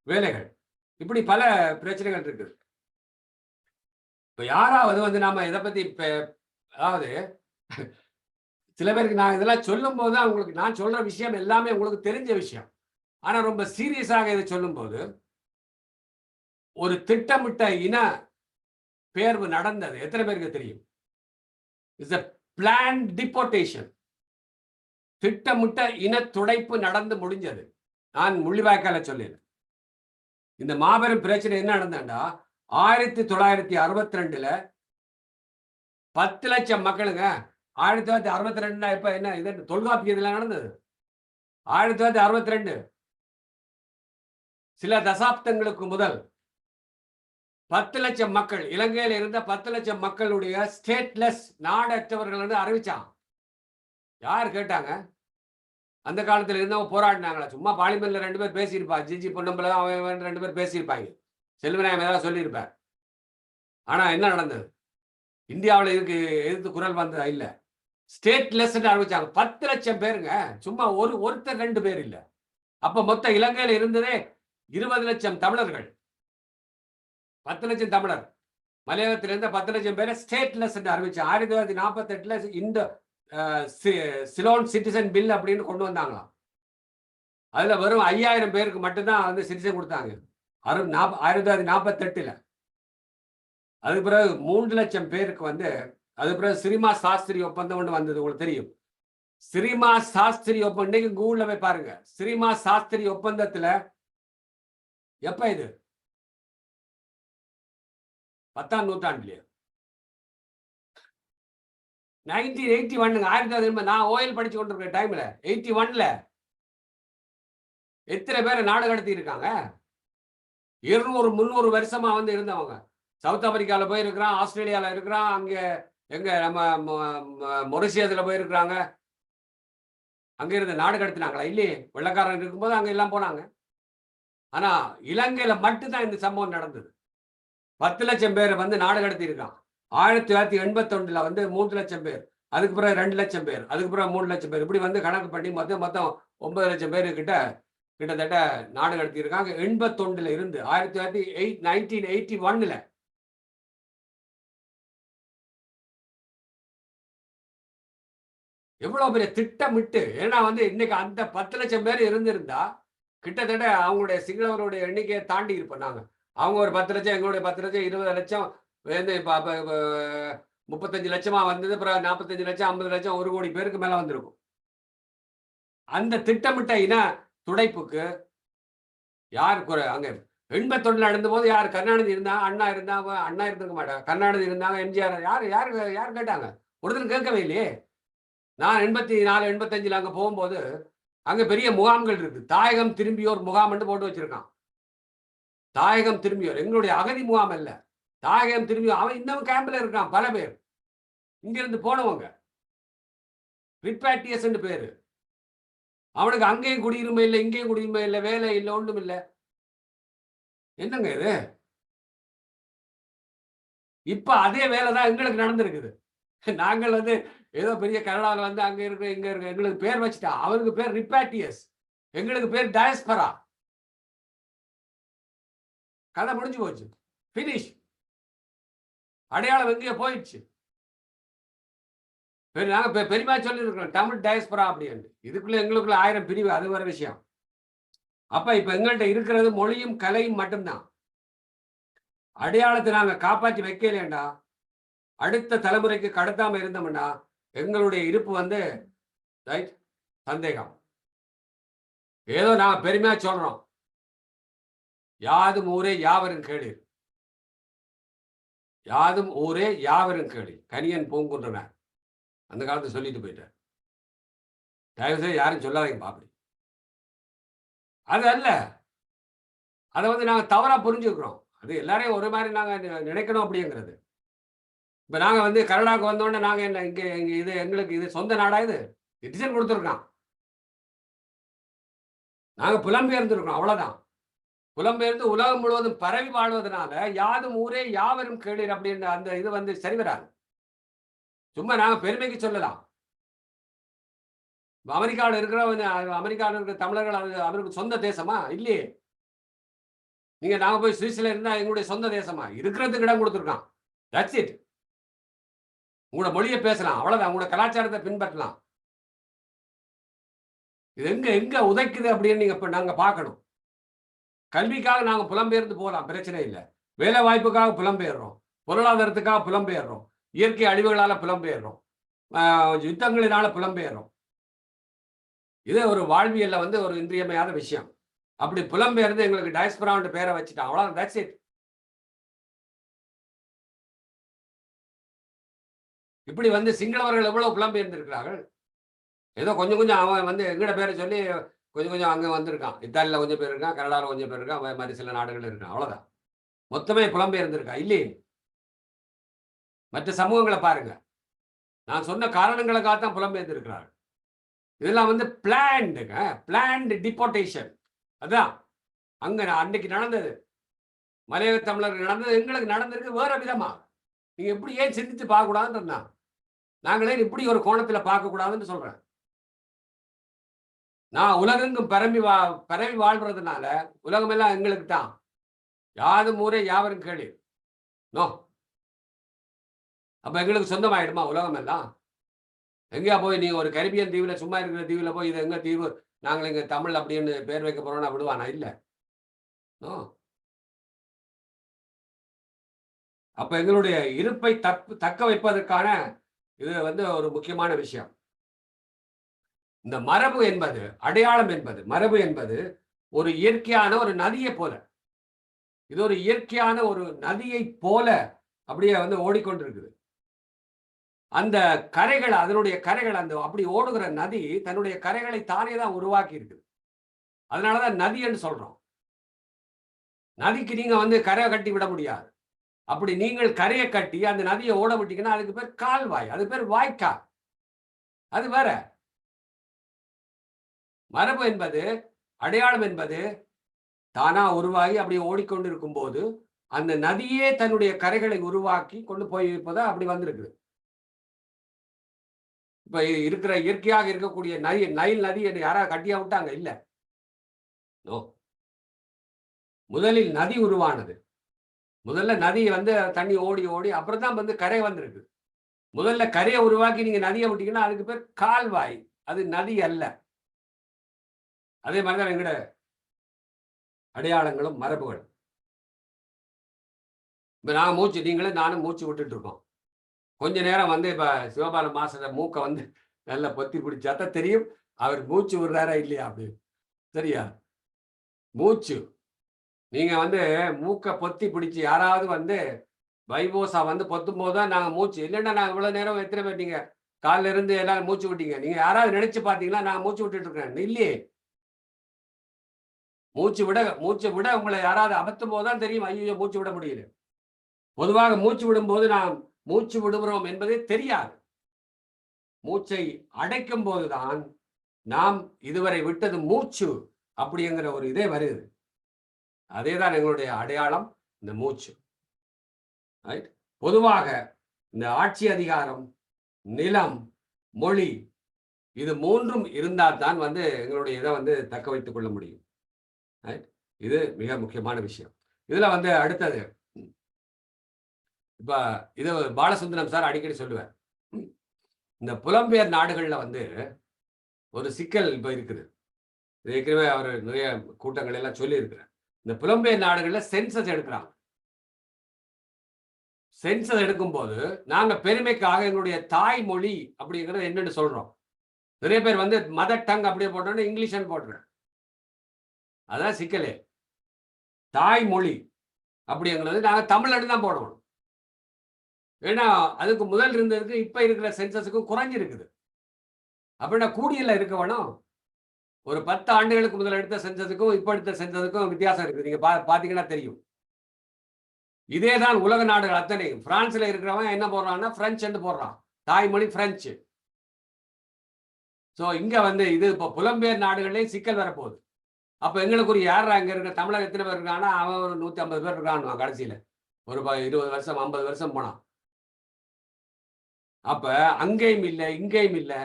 வேலைகள். இப்படி பல பிரச்சனைகள் இருக்கு. இப்ப யாராவது வந்து நாம இதை பத்தி அதாவது சில பேருக்கு நான் இதெல்லாம் சொல்லும் போது உங்களுக்கு நான் சொல்ற விஷயம் எல்லாமே உங்களுக்கு தெரிஞ்ச விஷயம். ஆனா ரொம்ப சீரியஸாக இதை சொல்லும் போது ஒரு திட்டமிட்ட இன பேர்வு நடந்தது எத்தனை பேருக்கு தெரியும்? It's a planned deportation. திட்டமிட்ட இன துடைப்பு நடந்து முடிஞ்சது. நான் முள்ளிவாய்க்கால சொல்லிடுறேன். இந்த மாபெரும் பிரச்சனை என்ன நடந்தா 1962ல 10 லட்சம் மக்களுங்க. 1962 இப்ப என்ன இது தொல்காப்பியத்துல நடந்தது 1962. சில தசாப்தங்களுக்கு முதல் 10 லட்சம் மக்கள், இலங்கையில் இருந்த 10 லட்சம் மக்களுடைய ஸ்டேட்லெஸ் நாடற்றவர்கள் வந்து அறிவிச்சான். யார் கேட்டாங்க? அந்த காலத்துல இருந்தவங்க போராடினாங்களா? சும்மா பார்லிமெண்ட்ல 2 பேர் பேசியிருப்பா, ஜிஜி பொன்னம்பலம் அவன் 2 பேர் பேசியிருப்பாங்க, செல்வநாயகம் ஏதாவது சொல்லியிருப்பார். ஆனா என்ன நடந்தது? இந்தியாவில் இதுக்கு எதிர்த்து குரல் வந்ததா? இல்ல. ஸ்டேட்லெஸ் அறிவிச்சாங்க. 10 லட்சம் பேருங்க, சும்மா ஒருத்தர் 2 பேர் இல்ல. அப்ப மொத்த இலங்கையில இருந்ததே 20 லட்சம் தமிழர்கள். 10 லட்சம் தமிழர் மலையாளத்தில் இருந்த 10 லட்சம் பேரை ஸ்டேட்லெஸ் அறிவிச்சாங்க. 1948ல இந்த சிலோன் சிட்டிசன் பில் அப்படின்னு கொண்டு வந்தாங்களாம். அதுல வெறும் 5000 பேருக்கு மட்டும்தான் வந்து சிட்டிசன் கொடுத்தாங்க 1948ல. அதுக்கு பிறகு 3 லட்சம் பேருக்கு வந்து அதுக்கு பிறகு சிரிமா சாஸ்திரி ஒப்பந்தம் ஒன்று வந்தது, உங்களுக்கு தெரியும். சிரிமா சாஸ்திரி ஒப்பந்தம் இன்னைக்கு கூகுள்ல போய் பாருங்க. சிரிமா சாஸ்திரி ஒப்பந்தத்துல எப்ப இது 10ஆம் நூற்றாண்டுலயே 1981 நான் ஓயில் படிச்சு கொண்டிருக்கிற டைம்ல 81ல எத்தனை பேரை நாடு கடத்தி இருக்காங்க? 200-300 வருஷமா வந்து இருந்தவங்க. சவுத் ஆப்பிரிக்கால போயிருக்கிறான், ஆஸ்திரேலியால இருக்கிறான், அங்க எங்க நம்ம மொரிஷியஸ்ல போயிருக்கிறாங்க. அங்க இருந்து நாடு கடத்தினாங்களா? இல்லையே. வெள்ளக்காரன் இருக்கும்போது அங்க எல்லாம் போனாங்க. ஆனா இலங்கையில மட்டும்தான் இந்த சம்பவம் நடந்தது. 10 லட்சம் பேர் வந்து நாடு கடத்தி இருக்கான். 1981ல வந்து 3 லட்சம் பேர், அதுக்கு பிறகு 2 லட்சம் பேர், அதுக்கு பிறகு 3 லட்சம் பேர், இப்படி வந்து கணக்கு பண்ணி மொத்தம் 9 லட்சம் பேர் கிட்டத்தட்ட நாடு கடத்தி இருக்காங்க. 81ல இருந்து 1981ல எவ்வளவு பெரிய திட்டமிட்டு. ஏன்னா வந்து இன்னைக்கு அந்த 10 லட்சம் பேர் இருந்திருந்தா கிட்டத்தட்ட அவங்களுடைய சிங்களவருடைய எண்ணிக்கையை தாண்டி இருப்போம் நாங்க. அவங்க ஒரு 10 லட்சம், எங்களுடைய 10 லட்சம், 20 லட்சம் வந்து 35 லட்சமா வந்தது. அப்புறம் 45 லட்சம், 50 லட்சம், 1 கோடி பேருக்கு மேல வந்திருக்கும். அந்த திட்டமிட்ட இன துடைப்புக்கு யார் குறை? அங்க 81 நடந்தபோது யார்? கருணாநிதி இருந்தாங்க, அண்ணா இருந்தாங்க. அண்ணா இருந்திருக்க மாட்டாங்க. கருணாநிதி இருந்தாங்க, எம்ஜிஆர். யார் யார் யார் கேட்டாங்க? ஒருத்தரும் கேட்கவே இல்லையே. நான் 84, 85 அங்க போகும்போது அங்க பெரிய முகாம்கள் இருக்கு. தாயகம் திரும்பியோர் முகாம்னு போட்டு வச்சிருக்கான். தாயகம் திரும்பியோர், எங்களுடைய அகதி முகாம் அல்ல. தாயகம் திரும்பியோர். அவன் இன்னும் கேம்ப்ல இருக்கான். பல பேர் இங்க இருந்து போனவங்க. ரிப்பாட்ரியேஷன் பேரு. அவனுக்கு அங்கேயும் குடியுரிமை இல்லை, இங்கேயும் குடியுரிமை இல்லை, வேலை இல்லை, ஒன்றும் இல்லை. என்னங்க இது? இப்ப அதே வேலை தான் எங்களுக்கு நடந்திருக்குது. நாங்கள் வந்து ஏதோ பெரிய கனடாவில் வந்து அங்க இருக்க இங்க இருக்க எங்களுக்கு பேர் வச்சுட்டான். அவருக்கு பேர் ரிப்பாட்ரியஸ், எங்களுக்கு பேர் டயஸ்பரா. கதை முடிஞ்சு போச்சு. பினிஷ். அடையாளம் எங்கேயோ போயிடுச்சு. நாங்க பெருமையா சொல்லி இருக்கோம் தமிழ் டயஸ்பரா அப்படின்னு. இதுக்குள்ள எங்களுக்குள்ள 1000 பிரிவு, அது வேற விஷயம். அப்ப இப்ப எங்கள்கிட்ட இருக்கிறது மொழியும் கலையும் மட்டும்தான். அடையாளத்தை நாங்க காப்பாற்றி வைக்கலையேண்டா, அடுத்த தலைமுறைக்கு கடத்தாம இருந்தோம்னா எங்களுடைய இருப்பு வந்து ரைட் சந்தேகம். ஏதோ நாங்க பெருமையா சொல்றோம், யாதும் ஊரே யாவரும் கேளீர், யாதும் ஊரே யாவரும் கேளீர். கனியன் பூங்குன்றன அந்த காலத்தை சொல்லிட்டு போயிட்டார். தயவு செய்து யாரும் சொல்லாதீங்க பாப்படி. அது அல்ல, அதை வந்து நாங்க தவறா புரிஞ்சுக்கிறோம். அது எல்லாரையும் ஒரு மாதிரி நாங்க நினைக்கணும் அப்படிங்கிறது. இப்ப நாங்க வந்து கனடாவுக்கு வந்தோடனே நாங்க என்ன இங்க இது எங்களுக்கு இது சொந்த நாடா? இது சிட்டிசன் கொடுத்துருக்கான். நாங்க புலம்பெயர்ந்திருக்கோம், அவ்வளவுதான். புலம்பெயர்ந்து உலகம் முழுவதும் பரவி வாழ்வதனால யாதும் ஊரே யாவரும் கேளீர் அப்படின்ற அந்த இது வந்து சரி வராது. சும்மா நாங்க பெருமைக்கு சொல்லலாம். அமெரிக்காவில் இருக்கிற அமெரிக்காவில் இருக்கிற தமிழர்கள் அது அவருக்கு சொந்த தேசமா? இல்லையே. நீங்க நாங்க போய் சுவிஸ்ல இருந்தா எங்களுடைய சொந்த தேசமா? இருக்கிறதுக்கு இடம் கொடுத்துருக்கான். That's it. உங்களோட மொழியை பேசலாம், அவ்வளவுதான். உங்களோட கலாச்சாரத்தை பின்பற்றலாம். இது எங்க எங்க உதைக்குது அப்படின்னு நீங்க நாங்க பார்க்கணும். கல்விக்காக நாங்க புலம்பெயர்ந்து போகலாம், பிரச்சனை இல்லை. வேலை வாய்ப்புக்காக புலம்பெயர்றோம், பொருளாதாரத்துக்காக புலம்பெயர்றோம், இயற்கை அழிவுகளால புலம்பெயர்றோம், யுத்தங்களினால புலம்பெயர்றோம். இது ஒரு வாழ்வியல்ல வந்து ஒரு இன்றியமையாத விஷயம். அப்படி புலம்பெயர்ந்து எங்களுக்கு டயஸ்பரான்ற பேரை வச்சுட்டான், அவ்வளவுதான். That's it. இப்படி வந்து சிங்களவர்கள் எவ்வளவு புலம்பெயர்ந்து இருக்கிறார்கள். ஏதோ கொஞ்சம் கொஞ்சம் அவன் வந்து எங்கட பேரை சொல்லி கொஞ்சம் கொஞ்சம் அங்க வந்திருக்கான். இத்தாலியில கொஞ்சம் பேர் இருக்கான், கனடாவில் கொஞ்சம் பேர் இருக்கான், மாதிரி சில நாடுகள் இருக்கான், அவ்வளவுதான். மொத்தமே புலம்பெயர்ந்திருக்கா இல்லையே. மற்ற சமூகங்களை பாருங்க, நான் சொன்ன காரணங்களுக்காகத்தான் புலம்பெயர்ந்து இருக்கிறார்கள். இதெல்லாம் வந்து பிளான்டு டிபோர்டேஷன். அதான் அங்க அன்னைக்கு நடந்தது, மலையக தமிழர்கள் நடந்தது, எங்களுக்கு நடந்திருக்கு வேற விதமா. நீங்க எப்படி ஏன் சிந்தித்து பார்க்க கூடாதுன்னா, நாங்களே இப்படி ஒரு கோணத்துல பார்க்க கூடாதுன்னு சொல்றேன். நான் உலகெங்கும் பரவி வாழ்றதுனால உலகமெல்லாம் எங்களுக்கு தான். யாதும் ஊரே யாவரும் கேளீர். நோ. அப்ப எங்களுக்கு சொந்தமாயிடுமா உலகம் எல்லாம்? எங்கேயா போய் நீங்க ஒரு கரிபியன் தீவுல, சும்மா இருக்கிற தீவுல போய் இது எங்க தீவு, நாங்கள் இங்க தமிழ் அப்படின்னு பேர் வைக்க போறோம்னா விடுவானா? இல்ல. அப்ப எங்களுடைய இருப்பை தக்க வைப்பதற்கான இது வந்து ஒரு முக்கியமான விஷயம். இந்த மரபு என்பது, அடையாளம் என்பது, மரபு என்பது ஒரு இயற்கையான ஒரு நதியை போல, இது ஒரு இயற்கையான ஒரு நதியை போல அப்படியே வந்து ஓடிக்கொண்டிருக்குது. அந்த கரைகள், அதனுடைய கரைகள், அந்த அப்படி ஓடுகிற நதி தன்னுடைய கரைகளை தானே தான் உருவாக்கி இருக்குது. அதனாலதான் நதி என்று சொல்றோம். நதிக்கு நீங்க வந்து கரை கட்டி விட முடியாது. அப்படி நீங்கள் கரையை கட்டி அந்த நதியை ஓட விட்டீங்கன்னா அதுக்கு பேர் கால்வாய், அது பேர் வாய்க்கால், அது வேற. மரபு என்பது, அடையாளம் என்பது தானா உருவாகி அப்படி ஓடிக்கொண்டிருக்கும் போது அந்த நதியே தன்னுடைய கரைகளை உருவாக்கி கொண்டு போய் இருப்பதா அப்படி வந்திருக்கு. இப்ப இருக்கிற இயற்கையாக இருக்கக்கூடிய நைல் நதி என்று யாராவது கட்டியா விட்டாங்க? இல்ல. முதலில் நதி உருவானது. முதல்ல நதி வந்து தண்ணி ஓடி ஓடி அப்புறம் தான் வந்து கரை வந்திருக்கு. முதல்ல கரையை உருவாக்கி நீங்க நதியை விட்டீங்கன்னா அதுக்கு பேர் கால்வாய், அது நதி அல்ல. அதே மாதிரிதான் எங்கட அடையாளங்களும் மரபுகளும். இப்போ நான் மூச்சு நீங்களும் நானும் மூச்சு விட்டுட்டு இருக்கோம். கொஞ்ச நேரம் வந்து இப்போ சிவபால மாஸ்டர் மூக்கை வந்து நல்லா பொத்தி பிடிச்சா தான் தெரியும் அவர் மூச்சு விடுறாரா இல்லையா அப்படின்னு. சரியா? மூச்சு நீங்க வந்து மூக்கை பொத்தி பிடிச்சி யாராவது வந்து வைபோசா வந்து பொத்தும் போது தான் நாங்கள் மூச்சு இல்லைன்னா நாங்கள் இவ்வளோ நேரம் எத்தனை பேர் நீங்கள் காலில இருந்து எல்லாரும் மூச்சு விட்டீங்க. நீங்க யாராவது நினைச்சு பார்த்தீங்கன்னா நான் மூச்சு விட்டுட்டு இருக்கேன் இல்லையே. மூச்சு விட உங்களை யாராவது அமர்த்தும் போது தான் தெரியும் ஐயோ மூச்சு விட முடியல. பொதுவாக மூச்சு விடும்போது நாம் மூச்சு விடுகிறோம் என்பதே தெரியாது. மூச்சை அடைக்கும் போதுதான் நாம் இதுவரை விட்டது மூச்சு அப்படிங்கிற ஒரு இதே வருது. அதேதான் எங்களுடைய அடையாளம் இந்த மூச்சு. பொதுவாக இந்த ஆட்சி அதிகாரம், நிலம், மொழி இது மூன்றும் இருந்தால் தான் வந்து எங்களுடைய இதை வந்து தக்க வைத்துக் கொள்ள முடியும். இது மிக முக்கியமான விஷயம். இதுல வந்து அடுத்தது இப்ப இது பாலசுந்தரம் சார் அடிக்கடி சொல்லுவார். இந்த புலம்பெயர் நாடுகள்ல வந்து ஒரு சிக்கல் இப்ப இருக்குது. ஏற்கனவே அவர் நிறைய கூட்டங்கள் எல்லாம் சொல்லி இருக்கிறார். இந்த புலம்பெயர் நாடுகள்ல சென்சஸ் எடுக்கிறாங்க. சென்சஸ் எடுக்கும் போது நாங்க பெருமைக்காக எங்களுடைய தாய்மொழி அப்படிங்கிறது என்னன்னு சொல்றோம். நிறைய பேர் வந்து மதர் டங் அப்படியே போட்டோன்னு இங்கிலீஷ் போடுறேன். அதான் சிக்கலே. தாய்மொழி அப்படிங்கிறது நாங்க தமிழ்னு தான் போடணும். ஏன்னா அதுக்கு முதல் இருந்ததுக்கு இப்ப இருக்கிற சென்சஸுக்கும் குறைஞ்சிருக்குது. அப்படின்னா கூடியல இருக்க வேணும். ஒரு 10 ஆண்டுகளுக்கு முதல் எடுத்த சென்சஸுக்கும் இப்ப எடுத்த சென்சஸுக்கும் வித்தியாசம் இருக்குது. நீங்க பாத்தீங்கன்னா தெரியும். இதேதான் உலக நாடுகள் அத்தனை. பிரான்ஸ்ல இருக்கிறவன் என்ன போடுறான்னா பிரெஞ்சு போடுறான். தாய்மொழி பிரெஞ்சு. சோ இங்க வந்து இது இப்ப புலம்பெயர் நாடுகள்லயும் சிக்கல் வரப்போகுது. அப்ப எங்களுக்கு ஒரு யாரா இங்க இருக்க தமிழக எத்தனை பேர் இருக்கான்னா அவன் ஒரு 150 பேர் இருக்கான் கடைசியில. ஒரு 20 வருஷம் 50 வருஷம் போனான். அப்ப அங்கேயும் இல்லை இங்கேயும் இல்லை.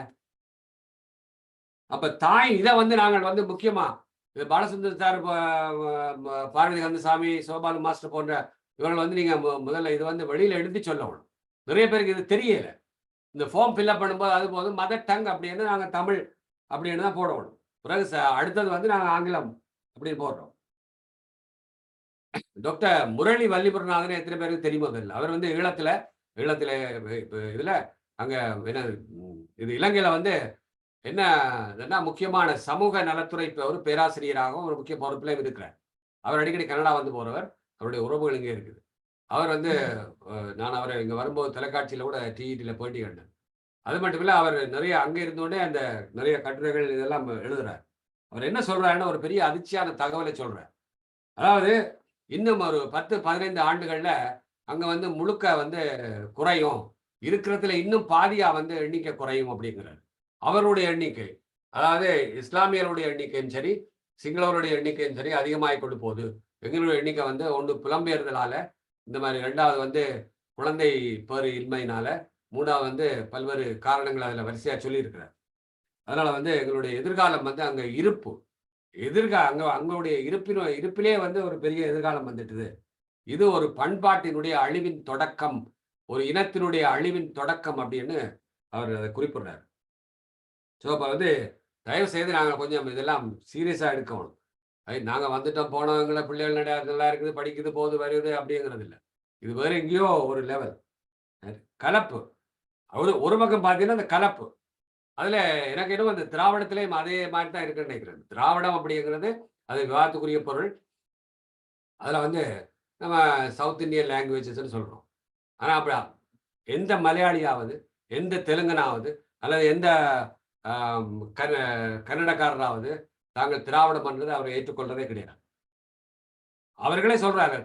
அப்ப தாய் இதை வந்து நாங்கள் வந்து முக்கியமா பாலசுந்தர் சார், பார்வதி கந்தசாமி, சோபாலு மாஸ்டர் போன்ற இவர்கள் வந்து நீங்க முதல்ல இது வந்து வெளியில எழுதி சொல்லணும். நிறைய பேருக்கு இது தெரியல. இந்த ஃபார்ம் ஃபில்அப் பண்ணும்போது அது போதும் மதர் டங் அப்படின்னு நாங்கள் தமிழ் அப்படின்னு தான் போடணும். பிறகு அடுத்தது வந்து நாங்கள் ஆங்கிலம் அப்படின்னு போடுறோம். டாக்டர் முரளி வல்லிபுரநாதன் எத்தனை பேருக்கு தெரியுமோ தெரியல. அவர் வந்து ஈழத்துல இதுல அங்க என்ன இது இலங்கையில வந்து என்ன முக்கியமான சமூக நலத்துறை ஒரு பேராசிரியராகவும் ஒரு முக்கிய பொறுப்பிலையும் இருக்கிறார். அவர் அடிக்கடி கனடா வந்து போறவர். அவருடைய உறவுகள் இங்கே இருக்குது. அவர் வந்து நான் அவரை இங்க வரும்போது தொலைக்காட்சியில கூட டிஇடியில போயிட்டு கண்டேன். அது மட்டும் இல்ல அவர் நிறைய அங்கே இருந்தோடனே அந்த நிறைய கட்டுரைகள் இதெல்லாம் எழுதுறார். அவர் என்ன சொல்றாருன்னா ஒரு பெரிய அதிர்ச்சியான தகவலை சொல்றார். அதாவது இன்னும் ஒரு 10-15 ஆண்டுகள்ல அங்க வந்து முழுக்க வந்து குறையும், இருக்கிறதுல இன்னும் பாதியா வந்து எண்ணிக்கை குறையும் அப்படிங்கிறார். அவருடைய எண்ணிக்கை, அதாவது இஸ்லாமியருடைய எண்ணிக்கையும் சரி, சிங்களவருடைய எண்ணிக்கையும் சரி அதிகமாகி கொண்டு போகுது. எங்களுடைய எண்ணிக்கை வந்து ஒன்று புலம்பெயர்தலால, இந்த மாதிரி 2வது வந்து குழந்தை பேறு இன்மையினால, 3வது வந்து பல்வேறு காரணங்கள் அதில் வரிசையா சொல்லியிருக்கிறார். அதனால வந்து எங்களுடைய எதிர்காலம் வந்து அங்க இருப்பு அங்களுடைய இருப்பிலே வந்து ஒரு பெரிய எதிர்காலம் வந்துட்டுது. இது ஒரு பண்பாட்டினுடைய அழிவின் தொடக்கம், ஒரு இனத்தினுடைய அழிவின் தொடக்கம் அப்படின்னு அவர் அதை குறிப்பிடுறார். ஸோ அப்போ வந்து தயவு செய்து நாங்கள் கொஞ்சம் இதெல்லாம் சீரியஸாக எடுக்கணும். நாங்கள் வந்துட்டோம் போனவங்கள பிள்ளைகள் நல்லா இருக்குது, படிக்குது, போகுது, வருது அப்படிங்கிறது இல்லை. இது வேற எங்கேயோ ஒரு லெவல் கலப்பு. ஒரு பக்கம் பார்த்தீங்கன்னா அந்த கலப்பு அதில் எனக்கு இன்னும் அந்த திராவிடத்திலேயும் அதே மாதிரி தான் இருக்குன்னு நினைக்கிறேன். திராவிடம் அப்படிங்கிறது அது விவாதத்துக்குரிய பொருள். அதில் வந்து நம்ம சவுத் இந்தியன் லாங்குவேஜஸ்ன்னு சொல்கிறோம். ஆனால் அப்படி எந்த மலையாளியாவது, எந்த தெலுங்கனாவது, அல்லது எந்த கன்னடக்காரராவது தாங்கள் திராவிடம் என்றது அவரை ஏற்றுக்கொள்றதே கிடையாது. அவர்களே சொல்றாங்க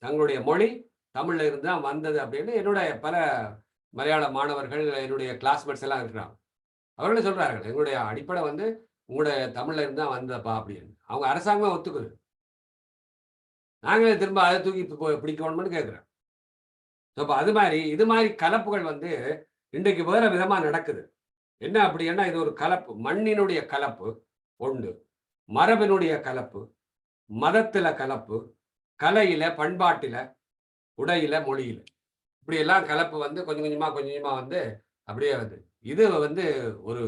தங்களுடைய மொழி தமிழ்ல இருந்து தான் வந்தது அப்படின்னு. என்னுடைய பல மலையாள மாணவர்கள், என்னுடைய கிளாஸ்மேட்ஸ் எல்லாம் இருக்கிறாங்க. அவர்களே சொல்றார்கள் எங்களுடைய அடிப்படை வந்து உங்களுடைய தமிழ்ல இருந்து தான் வந்தப்பா அப்படின்னு. அவங்க அரசாங்கம் ஒத்துக்குது. நாங்களே திரும்ப அதை தூக்கி பிடிக்கணும்னு கேட்கிறேன். இது மாதிரி கலப்புகள் வந்து இன்றைக்கு வேற விதமா நடக்குது. என்ன அப்படின்னா இது ஒரு கலப்பு, மண்ணினுடைய கலப்பு ஒன்று, மரபினுடைய கலப்பு, மதத்துல கலப்பு, கலையில, பண்பாட்டில, உடையில, மொழியில, இப்படி எல்லாம் கலப்பு வந்து கொஞ்சம் கொஞ்சமா வந்து அப்படியே வந்து இது வந்து ஒரு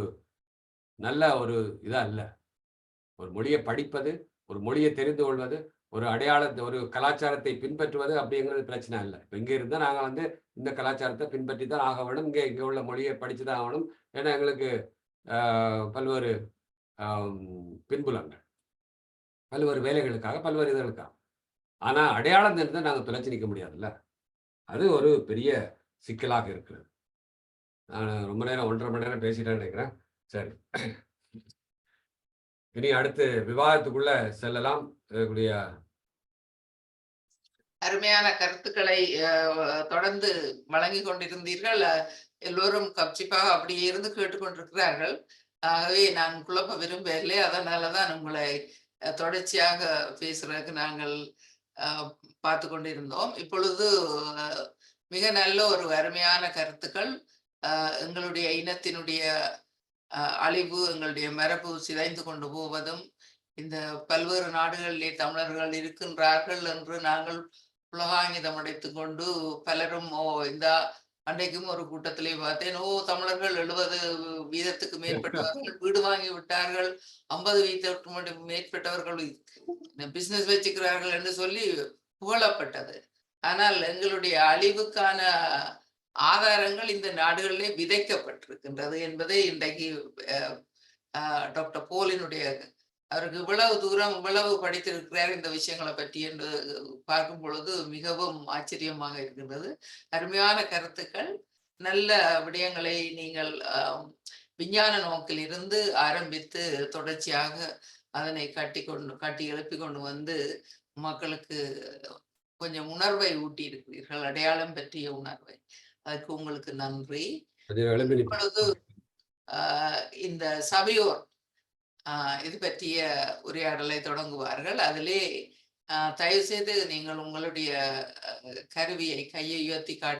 நல்ல ஒரு இதா இல்லை. ஒரு மொழியை படிப்பது, ஒரு மொழியை தெரிந்து கொள்வது, ஒரு அடையாளத்தை ஒரு கலாச்சாரத்தை பின்பற்றுவது அப்படிங்கிறது பிரச்சனை இல்லை. இப்போ இங்கே இருந்தால் நாங்கள் வந்து இந்த கலாச்சாரத்தை பின்பற்றி தான் ஆக வேணும், இங்கே உள்ள மொழியை படித்து தான் ஆகணும். ஏன்னா எங்களுக்கு பல்வேறு பின்புலங்கள், பல்வேறு வேலைகளுக்காக, பல்வேறு இதழுக்காக. ஆனால் அடையாளம் தெரிந்தால் நாங்கள் தொலைச்சி நிற்க முடியாதுல்ல. அது ஒரு பெரிய சிக்கலாக இருக்கிறது. நான் ரொம்ப நேரம் 1.5 மணி நேரம் பேசிட்டேன்னு நினைக்கிறேன். சரி, இனி அடுத்து விவாதத்துக்குள்ள செல்லலாம். இதற்குரிய
அருமையான கருத்துக்களை தொடர்ந்து வழங்கி கொண்டிருந்தீர்கள். எல்லோரும் கப்சிப்பாக அப்படியே இருந்து கேட்டுக்கொண்டிருக்கிறார்கள். ஆகவே நான் குழப்ப விரும்பவில்லை. அதனாலதான் உங்களை தொடர்ச்சியாக பேசுறதுக்கு நாங்கள் பார்த்து கொண்டிருந்தோம். இப்பொழுது மிக நல்ல ஒரு அருமையான கருத்துக்கள். எங்களுடைய இனத்தினுடைய அழிவு, எங்களுடைய மரபு சிதைந்து கொண்டு போவதும், இந்த பல்வேறு நாடுகளிலே தமிழர்கள் இருக்கின்றார்கள் என்று நாங்கள் உலகாங்கிதம் அடைத்துக் கொண்டு பலரும் இந்த அன்றைக்கும் ஒரு கூட்டத்திலே பார்த்தேன், தமிழர்கள் 70% மேற்பட்டவர்கள் வீடு வாங்கி விட்டார்கள், 50% மேற்பட்டவர்கள் பிசினஸ் வச்சுக்கிறார்கள் என்று சொல்லி புகழப்பட்டது. ஆனால் எங்களுடைய அழிவுக்கான ஆதாரங்கள் இந்த நாடுகளிலே விதைக்கப்பட்டிருக்கின்றது என்பதை இன்றைக்கு டாக்டர் போலினுடைய, அவருக்கு இவ்வளவு தூரம் இவ்வளவு படித்திருக்கிறார் இந்த விஷயங்களை பற்றி என்று பார்க்கும் பொழுது மிகவும் ஆச்சரியமாக இருக்கின்றது. அருமையான கருத்துக்கள், நல்ல விடயங்களை நீங்கள் விஞ்ஞான நோக்கில் இருந்து ஆரம்பித்து தொடர்ச்சியாக அதனை கட்டி எழுப்பி கொண்டு வந்து மக்களுக்கு கொஞ்சம் உணர்வை ஊட்டி இருக்கிறீர்கள், அடையாளம் பற்றிய உணர்வை. அதுக்கு உங்களுக்கு நன்றி. இப்பொழுது இந்த சபையோர் இது பற்றிய உரையாடலை தொடங்குவார்கள். அதிலே தயவு செய்து நீங்கள் உங்களுடைய கருவியை கையை உயர்த்தி காட்டி